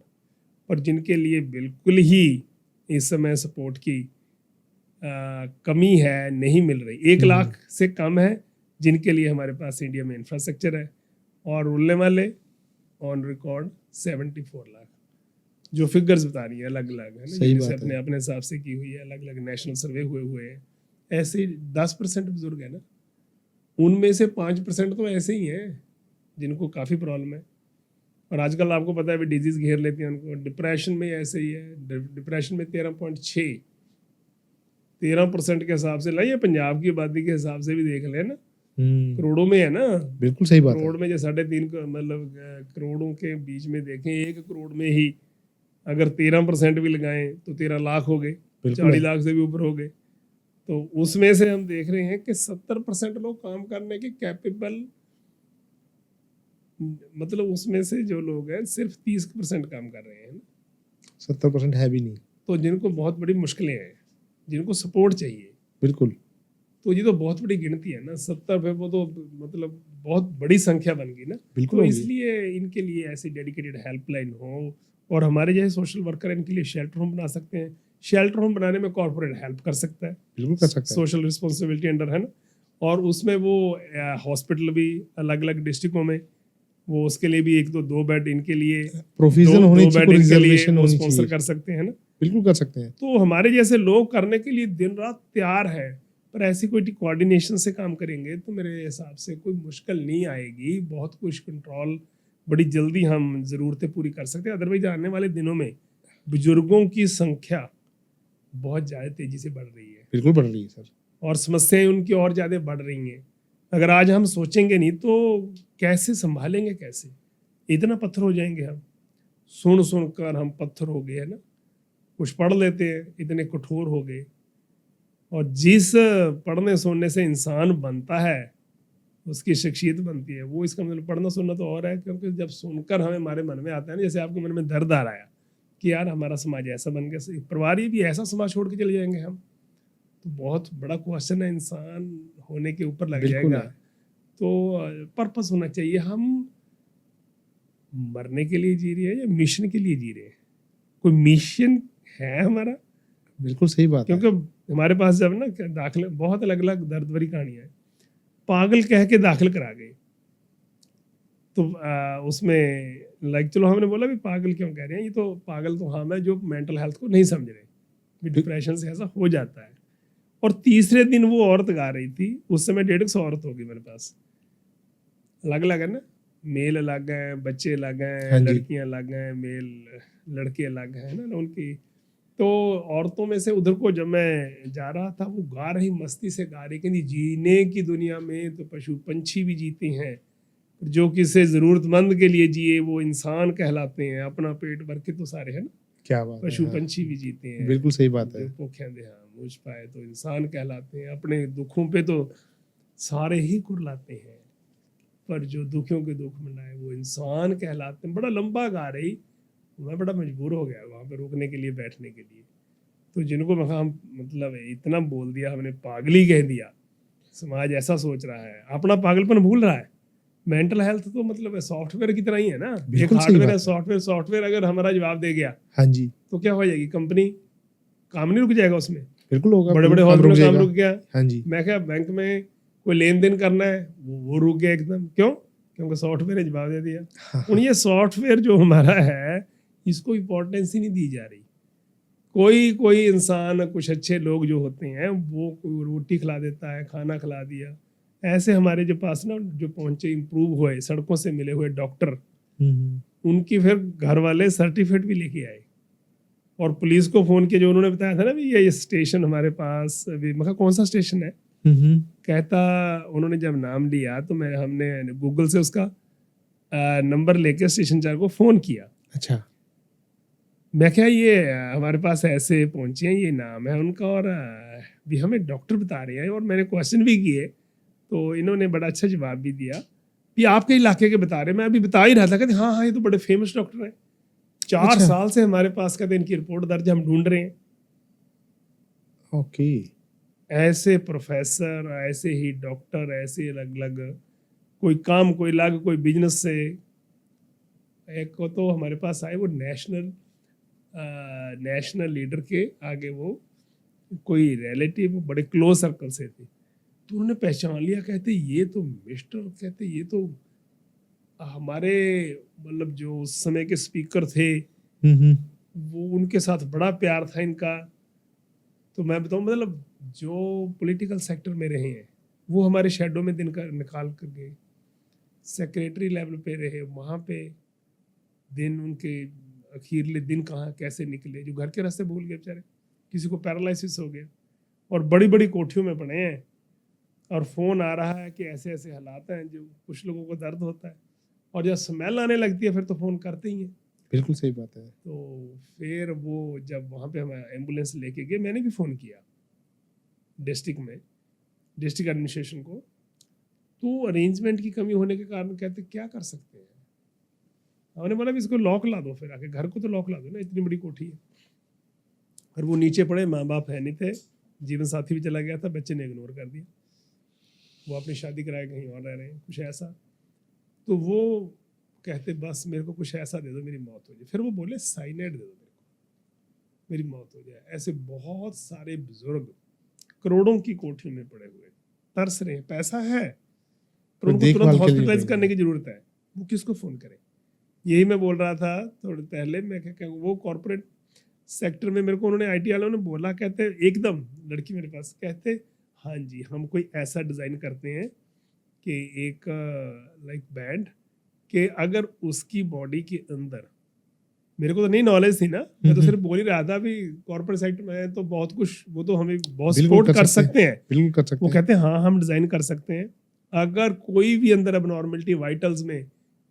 पर जिनके लिए बिल्कुल ही इस समय सपोर्ट की कमी है, नहीं मिल रही। 1 लाख से कम है जिनके लिए हमारे पास इंडिया में इंफ्रास्ट्रक्चर है, और उड़ने वाले ऑन रिकॉर्ड 74 लाख। जो फिगर्स बता रही है अलग अलग है ना, जैसे अपने हिसाब से की हुई है, अलग अलग नेशनल सर्वे हुए हैं। ऐसे 10% बुजुर्ग है ना, उनमें से 5% तो ऐसे ही हैं जिनको काफ़ी प्रॉब्लम है। और आजकल आपको पता है भी डिजीज घेर लेती है उनको। डिप्रेशन में ऐसे ही है, डिप्रेशन में 13% के हिसाब से लाइए, पंजाब की आबादी के हिसाब से भी देख लें ना, करोड़ों में है ना। बिल्कुल सही बात है। करोड़ में जो 3.5 मतलब करोड़ों के बीच में देखें, 1 करोड़ में ही अगर 13% भी लगाएं तो 13 लाख हो गए, 40 लाख से भी ऊपर हो गए। तो उसमें से हम देख रहे हैं कि 70% लोग काम करने के कैपेबल, मतलब उसमें से जो लोग हैं सिर्फ 30% काम कर रहे हैं, 70% है भी नहीं। तो जिनको बहुत बड़ी मुश्किलें हैं, जिनको सपोर्ट चाहिए, बिल्कुल, तो ये तो बहुत बड़ी गिनती है ना। 70 पे वो तो मतलब बहुत बड़ी संख्या बन गई ना। बिल्कुल। तो इसलिए इनके लिए ऐसी डेडिकेटेड हेल्पलाइन हो, और हमारे जैसे सोशल वर्कर इनके लिए शेल्टर होम बना सकते हैं। शेल्टर होम बनाने में कॉर्पोरेट हेल्प कर सकता है, बिल्कुल कर सकता है, सोशल रिस्पॉन्सिबिलिटी अंडर है ना। और उसमें वो हॉस्पिटल भी अलग अलग डिस्ट्रिक्टों में, वो उसके लिए भी 1-2 बेड इनके लिए प्रोविजन होनी चाहिए, रिजर्वेशन होनी स्पॉन्सर चाहिए, कर सकते हैं ना। बिल्कुल कर सकते हैं। तो हमारे जैसे लोग करने के लिए दिन रात तैयार है, पर ऐसी कोई कोऑर्डिनेशन से काम करेंगे तो मेरे हिसाब से कोई मुश्किल नहीं आएगी। बहुत कुछ कंट्रोल बड़ी जल्दी हम ज़रूरतें पूरी कर सकते हैं। अदरवाइज आने वाले दिनों में बुजुर्गों की संख्या बहुत ज़्यादा तेज़ी से बढ़ रही है बिल्कुल बढ़ रही है सर। और समस्याएं उनकी और ज़्यादा बढ़ रही हैं। अगर आज हम सोचेंगे नहीं तो कैसे संभालेंगे, कैसे? इतना पत्थर हो जाएंगे हम, सुन कर हम पत्थर हो गए है ना। कुछ पढ़ लेते हैं, इतने कठोर हो गए। और जिस पढ़ने सुनने से इंसान बनता है, उसकी शख्सियत बनती है, वो इसका मतलब पढ़ना सुनना तो और है। क्योंकि जब सुनकर हमें हमारे मन में आता है ना, जैसे आपके मन में दर्द आ रहा है कि यार हमारा समाज ऐसा बन गया, परिवार ये भी ऐसा समाज छोड़ के चले जाएंगे हम, तो बहुत बड़ा क्वेश्चन है, इंसान होने के ऊपर लग बिल्कुल जाएगा। है। तो पर्पस होना चाहिए, हम मरने के लिए जी रहे हैं या मिशन के लिए जी रहे हैं? कोई मिशन है हमारा? बिल्कुल सही बात है। क्योंकि हमारे पास जब ना दाखिले, बहुत अलग अलग दर्द भरी कहानियां हैं। पागल कह के दाखिल करा गए, तो उसमें लाइक चलो हमने बोला भी पागल क्यों कह रहे हैं, ये तो पागल तो हम है जो मेंटल हेल्थ को नहीं समझ रहे, भी डिप्रेशन से ऐसा हो जाता है। और तीसरे दिन वो औरत गा रही थी, उस समय 150 औरत होगी मेरे पास, अलग अलग है ना, मेल अलग हैं, बच्चे अलग हैं, हाँ जी। लड़कियां अलग हैं, मेल लड़के अलग हैं ना उनकी। तो औरतों में से उधर को जब मैं जा रहा था, वो गा रही, मस्ती से गा रही, कहती जीने की दुनिया में तो पशु पंछी भी जीते हैं, जो किसी जरूरतमंद के लिए जिए वो इंसान कहलाते हैं, अपना पेट भर के तो सारे है ना, क्या बात है। पशु हाँ, पंछी भी जीते हैं, बिल्कुल सही बात है। जो पोखेंदे हाँ मुझ पाए तो इंसान कहलाते हैं, अपने दुखों पे तो सारे ही कुरलाते हैं, पर जो दुखियों के दुख मनाए वो इंसान कहलाते हैं। बड़ा लंबा गा रही, मैं बड़ा मजबूर हो गया वहाँ पे रुकने के लिए, बैठने के लिए। तो जिनको हम मतलब इतना बोल दिया हमने, पागली कह दिया, समाज ऐसा सोच रहा है, अपना पागलपन भूल रहा है। मेंटल हेल्थ तो मतलब सॉफ्टवेयर की तरह ही है ना, एक बिल्कुल सही हार्डवेयर है, बात है। सॉफ्टवेयर अगर हमारा जवाब दे गया हाँ जी, तो क्या हो जाएगी कंपनी, काम नहीं रुक जाएगा उसमें। बिल्कुल होगा। बड़े बड़े बिल्कुल काम रुक हॉस्पिटल काम जाएगा। रुक गया। हाँ जी। मैं क्या बैंक में कोई लेन देन करना है, वो रुक गया एकदम, क्यों? क्योंकि सॉफ्टवेयर ने जवाब दे दिया। हाँ, और ये सॉफ्टवेयर जो हमारा है, इसको इम्पोर्टेंस ही नहीं दी जा रही। कोई कोई इंसान, कुछ अच्छे लोग जो होते हैं, वो कोई रोटी खिला देता है, खाना खिला दिया। ऐसे हमारे जो पास ना जो पहुंचे, इम्प्रूव हुए, सड़कों से मिले हुए डॉक्टर, उनकी फिर घर वाले सर्टिफिकेट भी लेके आए और पुलिस को फोन किया, जो उन्होंने बताया था ना भी ये स्टेशन हमारे पास अभी। मैं कहा कौन सा स्टेशन है? कहता, उन्होंने जब नाम लिया तो हमने गूगल से उसका नंबर लेके स्टेशन चार को फोन किया। अच्छा। मैं क्या ये हमारे पास ऐसे पहुंचे हैं, ये नाम है उनका, और भी हमें डॉक्टर बता रहे हैं, और मैंने क्वेश्चन भी किए तो इन्होंने बड़ा अच्छा जवाब भी दिया कि आपके इलाके के बता रहे। मैं अभी बता ही रहा था, कहते हाँ हाँ ये तो बड़े फेमस डॉक्टर हैं, 4 अच्छा। साल से हमारे पास, कहते इनकी रिपोर्ट दर्ज हम ढूंढ रहे हैं। ओके। ऐसे प्रोफेसर, ऐसे ही डॉक्टर, ऐसे अलग अलग, कोई काम कोई लग, कोई बिजनेस से। एक को तो हमारे पास आए, वो नेशनल लीडर के आगे, वो कोई रिलेटिव बड़े क्लोज सर्कल से थे, तो उन्होंने पहचान लिया। कहते ये तो मिस्टर, कहते ये तो हमारे मतलब जो उस समय के स्पीकर थे, वो उनके साथ बड़ा प्यार था इनका। तो मैं बताऊं, मतलब जो पॉलिटिकल सेक्टर में रहे हैं, वो हमारे शेडो में दिन का निकाल कर गए, सेक्रेटरी लेवल पे रहे, वहाँ पे दिन उनके अखीरले दिन कहाँ कैसे निकले, जो घर के रास्ते भूल गए बेचारे, किसी को पैरालिसिस हो गया, और बड़ी बड़ी कोठियों में पड़े हैं, और फोन आ रहा है कि ऐसे ऐसे हालात हैं, जो कुछ लोगों को दर्द होता है, और जब स्मेल आने लगती है फिर तो फोन करते ही हैं। बिल्कुल सही बात है। तो फिर वो जब वहाँ पे हम एम्बुलेंस लेके गए, मैंने भी फ़ोन किया डिस्ट्रिक्ट एडमिनिस्ट्रेशन को, तो अरेंजमेंट की कमी होने के कारण कहते क्या कर सकते हैं। हमने बोला भी इसको लॉक ला दो, फिर आके घर को तो लॉक ला दो ना, इतनी बड़ी कोठी है। और वो नीचे पड़े, माँ बाप है नहीं थे, जीवन साथी भी चला गया था, बच्चे ने इग्नोर कर दिया, वो अपनी शादी कराए कहीं और रह रहे हैं, कुछ ऐसा। तो वो कहते बस मेरे को कुछ ऐसा दे दो, मेरी मौत हो जाए। फिर वो बोले साइनेड दे दो मेरे को, मेरी मौत हो जाए। ऐसे बहुत सारे बुजुर्ग करोड़ों की कोठियों में पड़े हुए तरस रहे हैं, पैसा है पर उनको तुरंत हॉस्पिटलाइज करने की जरूरत है, वो किसको फोन करें। यही मैं बोल रहा था थोड़े पहले, मैं क्या वो कॉर्पोरेट सेक्टर में मेरे को उन्होंने IT वालों ने बोला, कहते एकदम लड़की मेरे पास, कहते हाँ जी हम कोई ऐसा डिज़ाइन करते हैं कि एक लाइक बैंड कि अगर उसकी बॉडी के अंदर, मेरे को तो नहीं नॉलेज थी ना, मैं तो सिर्फ बोल ही रहा था भी कॉर्पोरेट सेक्टर में तो बहुत कुछ, वो तो हमें बहुत बिल्कुल सपोर्ट कर सकते हैं, बिल्कुल कर सकते वो हैं। कहते हैं हाँ हम डिजाइन कर सकते हैं। अगर कोई भी अंदर अबनॉर्मलिटी वाइटल्स में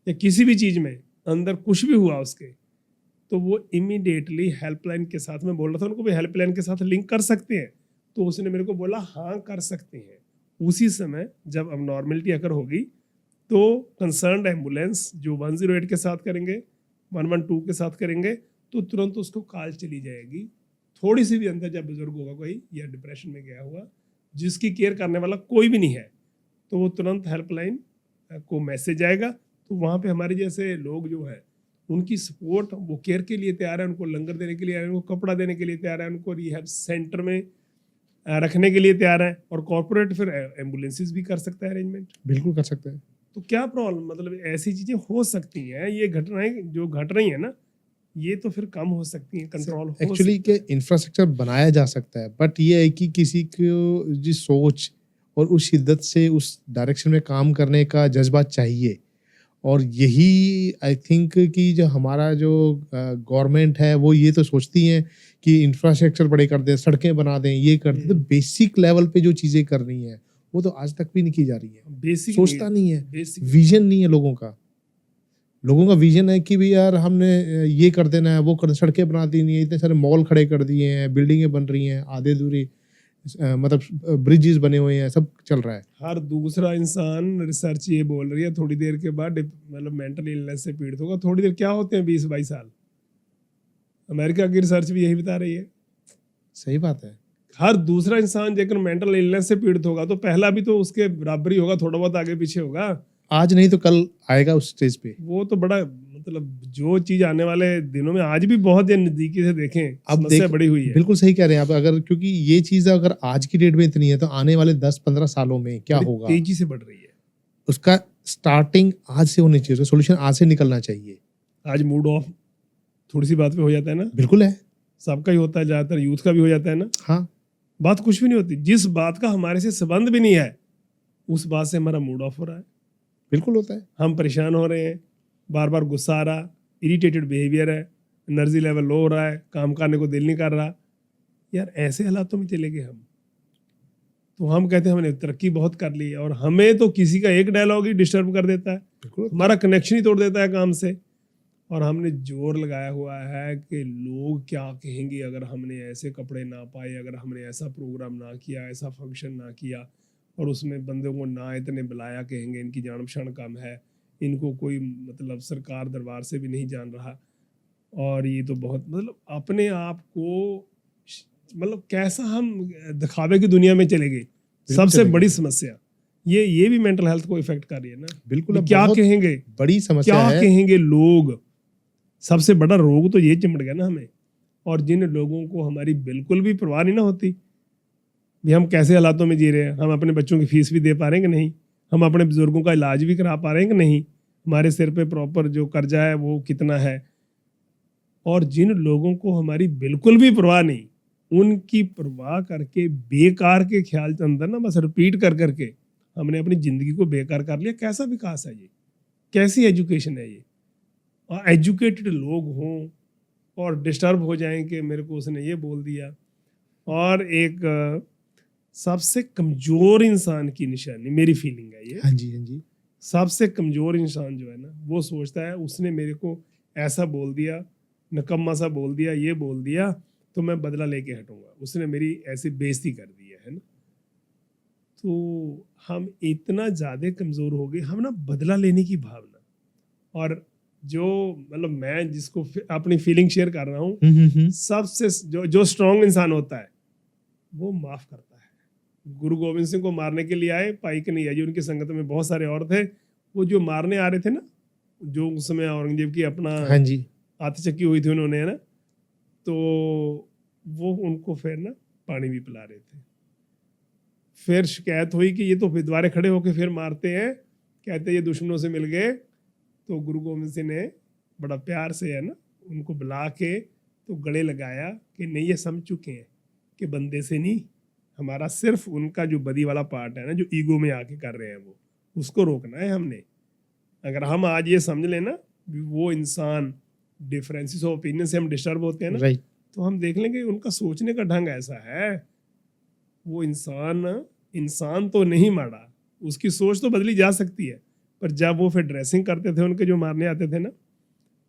या किसी भी चीज में अंदर कुछ भी हुआ उसके, तो वो इमीडिएटली हेल्पलाइन के साथ, में बोल रहा था उनको भी हेल्पलाइन के साथ लिंक कर सकते हैं, तो उसने मेरे को बोला हाँ कर सकते हैं। उसी समय जब अबनॉर्मलिटी अगर होगी तो कंसर्न्ड एम्बुलेंस जो 108 के साथ करेंगे, 112 के साथ करेंगे, तो तुरंत उसको कॉल चली जाएगी। थोड़ी सी भी अंदर जब बुजुर्ग होगा कोई या डिप्रेशन में गया हुआ, जिसकी केयर करने वाला कोई भी नहीं है, तो वो तुरंत हेल्पलाइन को मैसेज आएगा। तो वहाँ पे हमारे जैसे लोग जो है उनकी सपोर्ट, वो केयर के लिए तैयार है, उनको लंगर देने के लिए तैयार है, उनको कपड़ा देने के लिए तैयार है, उनको रिहैब सेंटर में रखने के लिए तैयार है। और कॉर्पोरेट फिर एम्बुलेंसेस भी कर सकता है अरेंजमेंट। बिल्कुल कर सकते हैं। तो क्या प्रॉब्लम, मतलब ऐसी चीजें हो सकती हैं, ये घटनाएं जो घट रही है ना, ये तो फिर कम हो सकती हैं, कंट्रोल हो एक्चुअली सकता के इंफ्रास्ट्रक्चर बनाया जा सकता है, बट ये है कि किसी को जिस सोच और उस शिद्दत से उस डायरेक्शन में काम करने का जज्बा चाहिए। और यही आई थिंक कि जो हमारा जो गवर्नमेंट है वो ये तो सोचती है कि इंफ्रास्ट्रक्चर बड़े कर दें, सड़कें बना दें, ये कर दें, तो बेसिक लेवल पे जो चीज़ें करनी है वो तो आज तक भी नहीं की जा रही है। बेसिक सोचता नहीं है, बेसिक विजन नहीं है लोगों का। लोगों का विजन है कि भी यार हमने ये कर देना है, वो कर, सड़कें बना देनी है, इतने सारे मॉल खड़े कर दिए हैं, बिल्डिंगें बन रही हैं, आधे अधूरी मतलब ब्रिजेस बने हुए हैं, सब चल रहा है। हर दूसरा इंसान, रिसर्च ये बोल रही है, थोड़ी देर के बाद मतलब मेंटल इलनेस से पीड़ित होगा। थोड़ी देर क्या होते हैं 20-22 साल, अमेरिका की रिसर्च भी यही बता रही है। सही बात है। हर दूसरा इंसान जेकर मेंटल इलनेस से पीड़ित होगा तो पहला भी तो उसके बराबर ही होगा, थोड़ा बहुत आगे पीछे होगा। आज नहीं तो कल आएगा उस स्टेज पे। वो तो बड़ा, मतलब जो चीज आने वाले दिनों में आज भी बहुत नजदीकी से देखें, अब समस्या देख, बड़ी हुई है। बिल्कुल सही कह रहे हैं आप। अगर क्योंकि ये चीज अगर आज की डेट में इतनी है तो आने वाले 10-15 सालों में क्या बड़ी होगा, तेजी से बढ़ रही है। उसका स्टार्टिंग आज से होनी चाहिए, सोल्यूशन आज से निकलना चाहिए। आज मूड ऑफ थोड़ी सी बात पे हो जाता है ना, बिल्कुल है। सबका ही होता है, ज्यादातर यूथ का भी हो जाता है ना। हाँ, बात कुछ भी नहीं होती, जिस बात का हमारे से संबंध भी नहीं है उस बात से हमारा मूड ऑफ हो रहा है, बिल्कुल होता है। हम परेशान हो रहे हैं, बार बार गुस्सा आ रहा, इरिटेटेड बिहेवियर है, एनर्जी लेवल लो हो रहा है, काम करने को दिल नहीं कर रहा। यार ऐसे हालातों में चले गए हम, तो हम कहते हैं हमने तरक्की बहुत कर ली है, और हमें तो किसी का एक डायलॉग ही डिस्टर्ब कर देता है, बिल्कुल होता हमारा कनेक्शन ही तोड़ देता है काम से। और हमने जोर लगाया हुआ है कि लोग क्या कहेंगे अगर हमने ऐसे कपड़े ना पाए, अगर हमने ऐसा प्रोग्राम ना किया, ऐसा फंक्शन ना किया, और उसमें बंदों को ना इतने बुलाया, कहेंगे इनकी जान पहचान कम है, इनको कोई मतलब सरकार दरबार से भी नहीं जान रहा। और ये तो बहुत, मतलब अपने आप को मतलब कैसा हम दिखावे की दुनिया में चले गए। सबसे चले गए। बड़ी समस्या ये भी मेंटल हेल्थ को इफेक्ट कर रही है ना। बिल्कुल। अब क्या बहुत कहेंगे, बड़ी समस्या क्या है। कहेंगे लोग, सबसे बड़ा रोग तो ये चिमट गया ना हमें। और जिन लोगों को हमारी बिल्कुल भी परवाह नहीं ना होती भी हम कैसे हालातों में जी रहे हैं, हम अपने बच्चों की फीस भी दे पा रहे हैं कि नहीं, हम अपने बुजुर्गों का इलाज भी करा पा रहे हैं कि नहीं, हमारे सिर पे प्रॉपर जो कर्जा है वो कितना है। और जिन लोगों को हमारी बिल्कुल भी परवाह नहीं, उनकी परवाह करके बेकार के ख्याल के अंदर ना बस रिपीट कर करके हमने अपनी जिंदगी को बेकार कर लिया। कैसा विकास है ये, कैसी एजुकेशन है ये। और एजुकेटेड लोग हों और डिस्टर्ब हो जाएं कि मेरे को उसने ये बोल दिया। और एक सबसे कमजोर इंसान की निशानी, मेरी फीलिंग है ये, हाँ जी, हाँ जी। सबसे कमजोर इंसान जो है ना, वो सोचता है उसने मेरे को ऐसा बोल दिया, नकम्मा सा बोल दिया, ये बोल दिया, तो मैं बदला लेके हटूंगा, उसने मेरी ऐसी बेइज्जती कर दी है ना। तो हम इतना ज्यादा कमजोर हो गए, हम ना बदला लेने की भावना। और जो मतलब मैं जिसको अपनी फीलिंग शेयर कर रहा हूँ, सबसे जो स्ट्रांग इंसान होता है वो माफ करता है। गुरु गोविंद सिंह को मारने के लिए आए, पाई कन्हैया जी उनकी संगत में बहुत सारे और थे, वो जो मारने आ रहे थे ना, जो उस समय औरंगजेब की अपना हाँ जी। आत्मचक्की हुई थी उन्होंने, है ना, तो वो उनको फिर ना पानी भी पिला रहे थे। फिर शिकायत हुई कि ये तो दोबारा खड़े होके फिर मारते हैं, कहते ये दुश्मनों से मिल गए। तो गुरु गोविंद सिंह ने बड़ा प्यार से, है ना, उनको बुला के तो गले लगाया कि नहीं, ये समझ चुके हैं कि बंदे से नहीं, हमारा सिर्फ उनका जो बदी वाला पार्ट है ना, जो ईगो में आके कर रहे हैं वो, उसको रोकना है हमने। अगर हम आज ये समझ लेना वो इंसान डिफरेंसेस ऑफ ओपिनियन से हम डिस्टर्ब होते हैं ना, राइट, तो हम देख लेंगे उनका सोचने का ढंग ऐसा है, वो इंसान तो नहीं मारा, उसकी सोच तो बदली जा सकती है, पर जब वो फिर ड्रेसिंग करते थे, उनके जो मारने आते थे ना,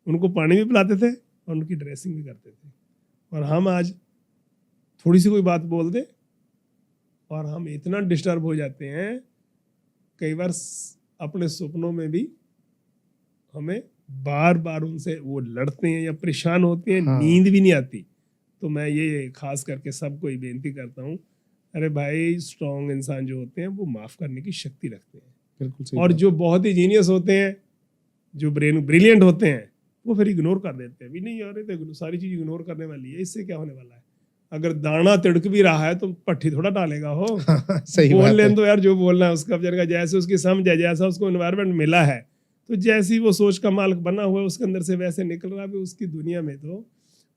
उनको पानी भी पिलाते थे और उनकी ड्रेसिंग भी करते थे। और हम आज थोड़ी सी कोई बात बोल दे और हम इतना डिस्टर्ब हो जाते हैं, कई बार अपने सपनों में भी हमें बार बार उनसे वो लड़ते हैं या परेशान होते हैं, हाँ। नींद भी नहीं आती। तो मैं ये खास करके सबको ही बेनती करता हूँ, अरे भाई स्ट्रॉन्ग इंसान जो होते हैं वो माफ करने की शक्ति रखते हैं, बिल्कुल सही और बात। जो बहुत ही जीनियस होते हैं, जो ब्रिलियंट होते हैं, वो फिर इग्नोर कर देते हैं भी, नहीं यार ये तो सारी चीज इग्नोर करने वाली है, इससे क्या होने वाला है। अगर दाना तिड़क भी रहा है तो पट्टी थोड़ा डालेगा हो, सही बोल बात लें है। तो यार जो बोलना है उसका बेचारे का, जैसे उसकी समझ है, जैसा उसको एनवायरनमेंट मिला है, तो जैसी वो सोच का मालिक बना हुआ है उसके अंदर से वैसे निकल रहा है भी। उसकी दुनिया में तो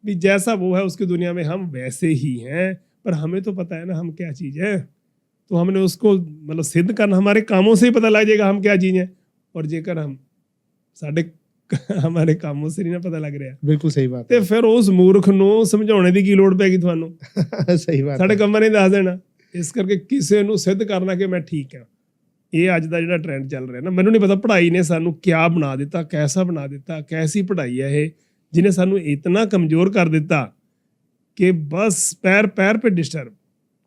भी जैसा वो है उसकी दुनिया में हम वैसे ही हैं, पर हमें तो पता है ना हम क्या चीज़ है, तो हमने उसको मतलब सिद्ध करना, हमारे कामों से ही पता लग जाएगा हम क्या चीज़ है। और जेकर हम साढ़े हमारे कामों से नहीं ना पता लग रहा, बिल्कुल सही बात ਤੇ है। ਫਿਰ ਉਸ ਮੂਰਖ ਨੂੰ ਸਮਝਾਉਣੇ ਦੀ ਕੀ ਲੋੜ ਪੈਗੀ ਤੁਹਾਨੂੰ, ਸਹੀ ਬਾਤ ਸਾਡੇ ਹੈ। ਕੰਮਾਂ ਨੇ ਦੱਸ ਦੇਣਾ। ਇਸ ਕਰਕੇ ਕਿਸੇ ਨੂੰ ਸਿੱਧ ਕਰਨਾ ਕਿ ਮੈਂ ਠੀਕ ਹਾਂ, ਇਹ ਅੱਜ ਦਾ ਜਿਹੜਾ ਟ੍ਰੈਂਡ ਚੱਲ ਰਿਹਾ ਨਾ, ਮੈਨੂੰ ਨਹੀਂ ਪਤਾ ਪੜ੍ਹਾਈ ਨੇ ਸਾਨੂੰ ਕਿਆ ਬਣਾ ਦਿੱਤਾ, ਕੈਸਾ ਬਣਾ ਦਿੱਤਾ, कैसी पढ़ाई है ये जिन्हें सानू इतना कमजोर कर दिता कि बस पैर पैर पे डिस्टर्ब।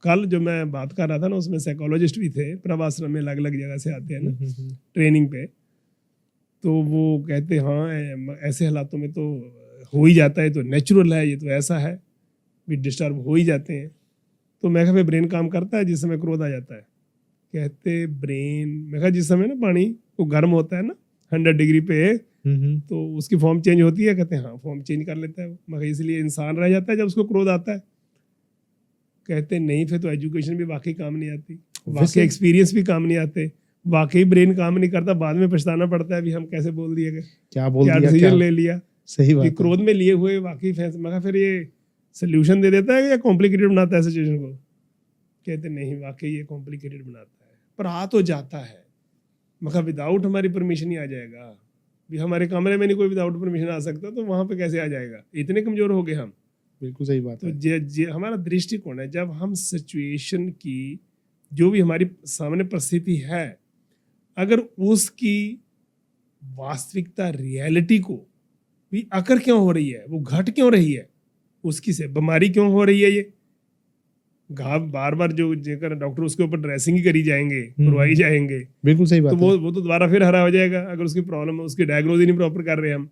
कल जो मैं बात कर रहा था ना, उसमें साइकोलॉजिस्ट भी थे, प्रभाश्रम में अलग अलग जगह से आते हैं ना ट्रेनिंग पे, तो वो कहते हाँ ऐसे हालातों में तो हो ही जाता है, तो नेचुरल है, ये तो ऐसा है भी डिस्टर्ब हो ही जाते हैं। तो मैं कहा ब्रेन काम करता है जिस समय क्रोध आ जाता है, कहते ब्रेन, मैं कहा जिस समय ना पानी को गर्म होता है ना 100 डिग्री पे, तो उसकी फॉर्म चेंज होती है, कहते हैं हाँ फॉर्म चेंज कर लेता है वो, मैं कहा इसलिए इंसान रह जाता है जब उसको क्रोध आता है। कहते नहीं, फिर तो एजुकेशन भी वाकई काम नहीं आती, वाकई एक्सपीरियंस भी काम नहीं आते, वाकई ब्रेन काम नहीं करता, बाद में पछताना पड़ता है भी हम कैसे बोल दिए गए, क्या बोल क्या दिया, डिसीजन क्या ले लिया। सही कि बात है। क्रोध में लिए हुए वाकई फैसला, मैं कहा फिर ये सोल्यूशन दे देता है या कॉम्प्लिकेटेड बनाता है सिचुएशन को। कहते नहीं, वाकई ये कॉम्प्लिकेटेड बनाता है, पर आ तो जाता है। मैं कहा विदाउट हमारी परमिशन ही आ जाएगा भी, हमारे कमरे में नहीं कोई विदाउट परमिशन आ सकता, तो वहां पे कैसे आ जाएगा, इतने कमजोर हो गए हम। बिल्कुल सही बात तो है। हमारा दृष्टिकोण है, जब हम सिचुएशन की जो भी हमारी सामने परिस्थिति है, अगर उसकी वास्तविकता रियलिटी को भी अकर क्यों हो रही है, वो घट क्यों रही है, उसकी से बीमारी क्यों हो रही है, ये घाव बार बार जो जेकर डॉक्टर उसके ऊपर ड्रेसिंग ही करी जाएंगे, करवाई जाएंगे, बिल्कुल सही बात तो है। वो तो दोबारा फिर हरा हो जाएगा अगर उसकी प्रॉब्लम है, उसकी डायग्नोज ही नहीं प्रॉपर कर रहे हम।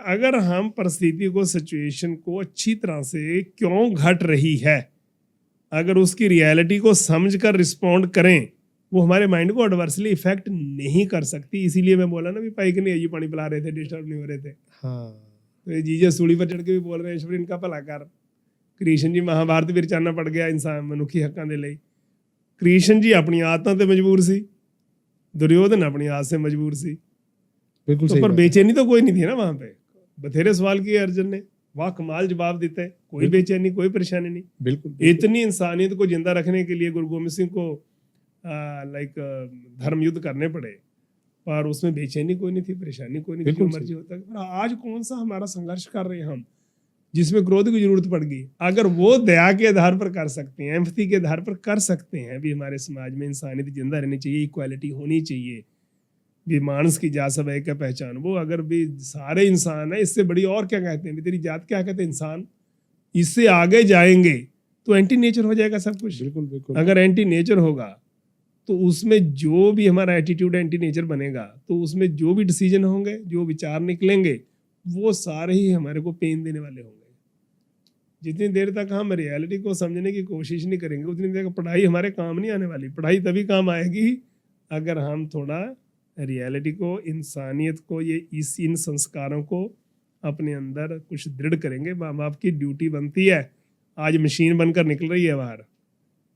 अगर हम परिस्थिति को, सिचुएशन को अच्छी तरह से क्यों घट रही है, अगर उसकी रियलिटी को समझकर रिस्पॉन्ड करें, वो हमारे माइंड को एडवर्सली इफेक्ट नहीं कर सकती। इसीलिए मैं बोला ना भी पाइक नहीं ये पानी पिला रहे थे, डिस्टर्ब नहीं हो रहे थे। हाँ, तो ये जीजे सूली पर चढ़ के भी बोल रहे हैं ईश्वर इनका भला कर। कृष्ण जी महाभारत भी रचाना पड़ गया इंसान मनुखी हकों के लिए। कृष्ण जी अपनी आदतों से मजबूर सी, दुर्योधन अपनी आदत से मजबूर सी, बिल्कुल तो सही पर बात है। बेचैनी तो कोई नहीं थी ना वहां पे। बथेरे सवाल किए अर्जुन ने, वाह कमाल जवाब देते, कोई बिल्कुल। बेचैनी, कोई परेशानी नहीं। बिल्कुल इतनी इंसानियत को जिंदा रखने के लिए गुरु गोविंद सिंह को धर्म युद्ध करने पड़े, पर उसमें बेचैनी कोई नहीं थी, परेशानी कोई नहीं थी, जो बिल्कुल मर्जी होता है। पर आज कौन सा हमारा संघर्ष कर रहे हैं हम जिसमें क्रोध की जरूरत पड़ गई। अगर वो दया के आधार पर कर सकते हैं, एम्पैथी के आधार पर कर सकते हैं भी, हमारे समाज में इंसानियत जिंदा रहनी चाहिए, इक्वालिटी होनी चाहिए भी, मानस की जात सब एक का पहचान, वो अगर भी सारे इंसान है, इससे बड़ी और क्या कहते हैं भी, तेरी जात क्या कहते हैं इंसान, इससे आगे जाएंगे तो एंटी नेचर हो जाएगा सब कुछ। बिल्कुल बिल्कुल। अगर एंटी नेचर होगा तो उसमें जो भी हमारा एटीट्यूड एंटी नेचर बनेगा, तो उसमें जो भी डिसीजन होंगे, जो विचार निकलेंगे, वो सारे ही हमारे को पेन देने वाले होंगे। जितनी देर तक हम रियलिटी को समझने की कोशिश नहीं करेंगे, उतनी देर तक पढ़ाई हमारे काम नहीं आने वाली। पढ़ाई तभी काम आएगी अगर हम थोड़ा रियलिटी को, इंसानियत को, ये इन संस्कारों को अपने अंदर कुछ दृढ़ करेंगे। माँ बाप की ड्यूटी बनती है, आज मशीन बनकर निकल रही है बाहर,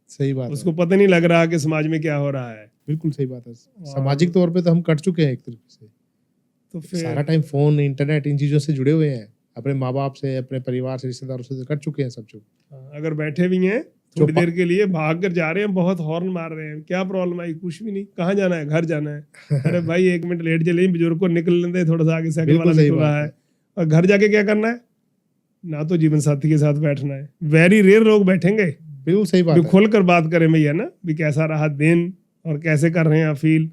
सही बात उसको है। पता नहीं लग रहा कि समाज में क्या हो रहा है। बिल्कुल सही बात है। सामाजिक तौर पे तो हम कट चुके हैं एक तरीके से, तो फिर सारा टाइम फोन, इंटरनेट, इन चीजों से जुड़े हुए हैं, अपने माँ बाप से, अपने परिवार से, रिश्तेदारों से कट चुके हैं सब चुप। अगर बैठे भी हैं थोड़ी देर के लिए भाग कर जा रहे हैं, बहुत हॉर्न मार रहे हैं, क्या प्रॉब्लम आई, कुछ भी नहीं, कहाँ जाना है, घर जाना है। अरे भाई 1 मिनट लेट चले, बुजुर्ग को निकल लेते, थोड़ा सा आगे साइकिल वाला निकल रहा है, और घर जाके क्या करना है, ना तो जीवन साथी के साथ बैठना है, वेरी रेयर लोग बैठेंगे, बिल्कुल सही बात है, खुल कर बात करें भैया ना, भी कैसा रहा दिन और कैसे कर रहे हैं आप फील।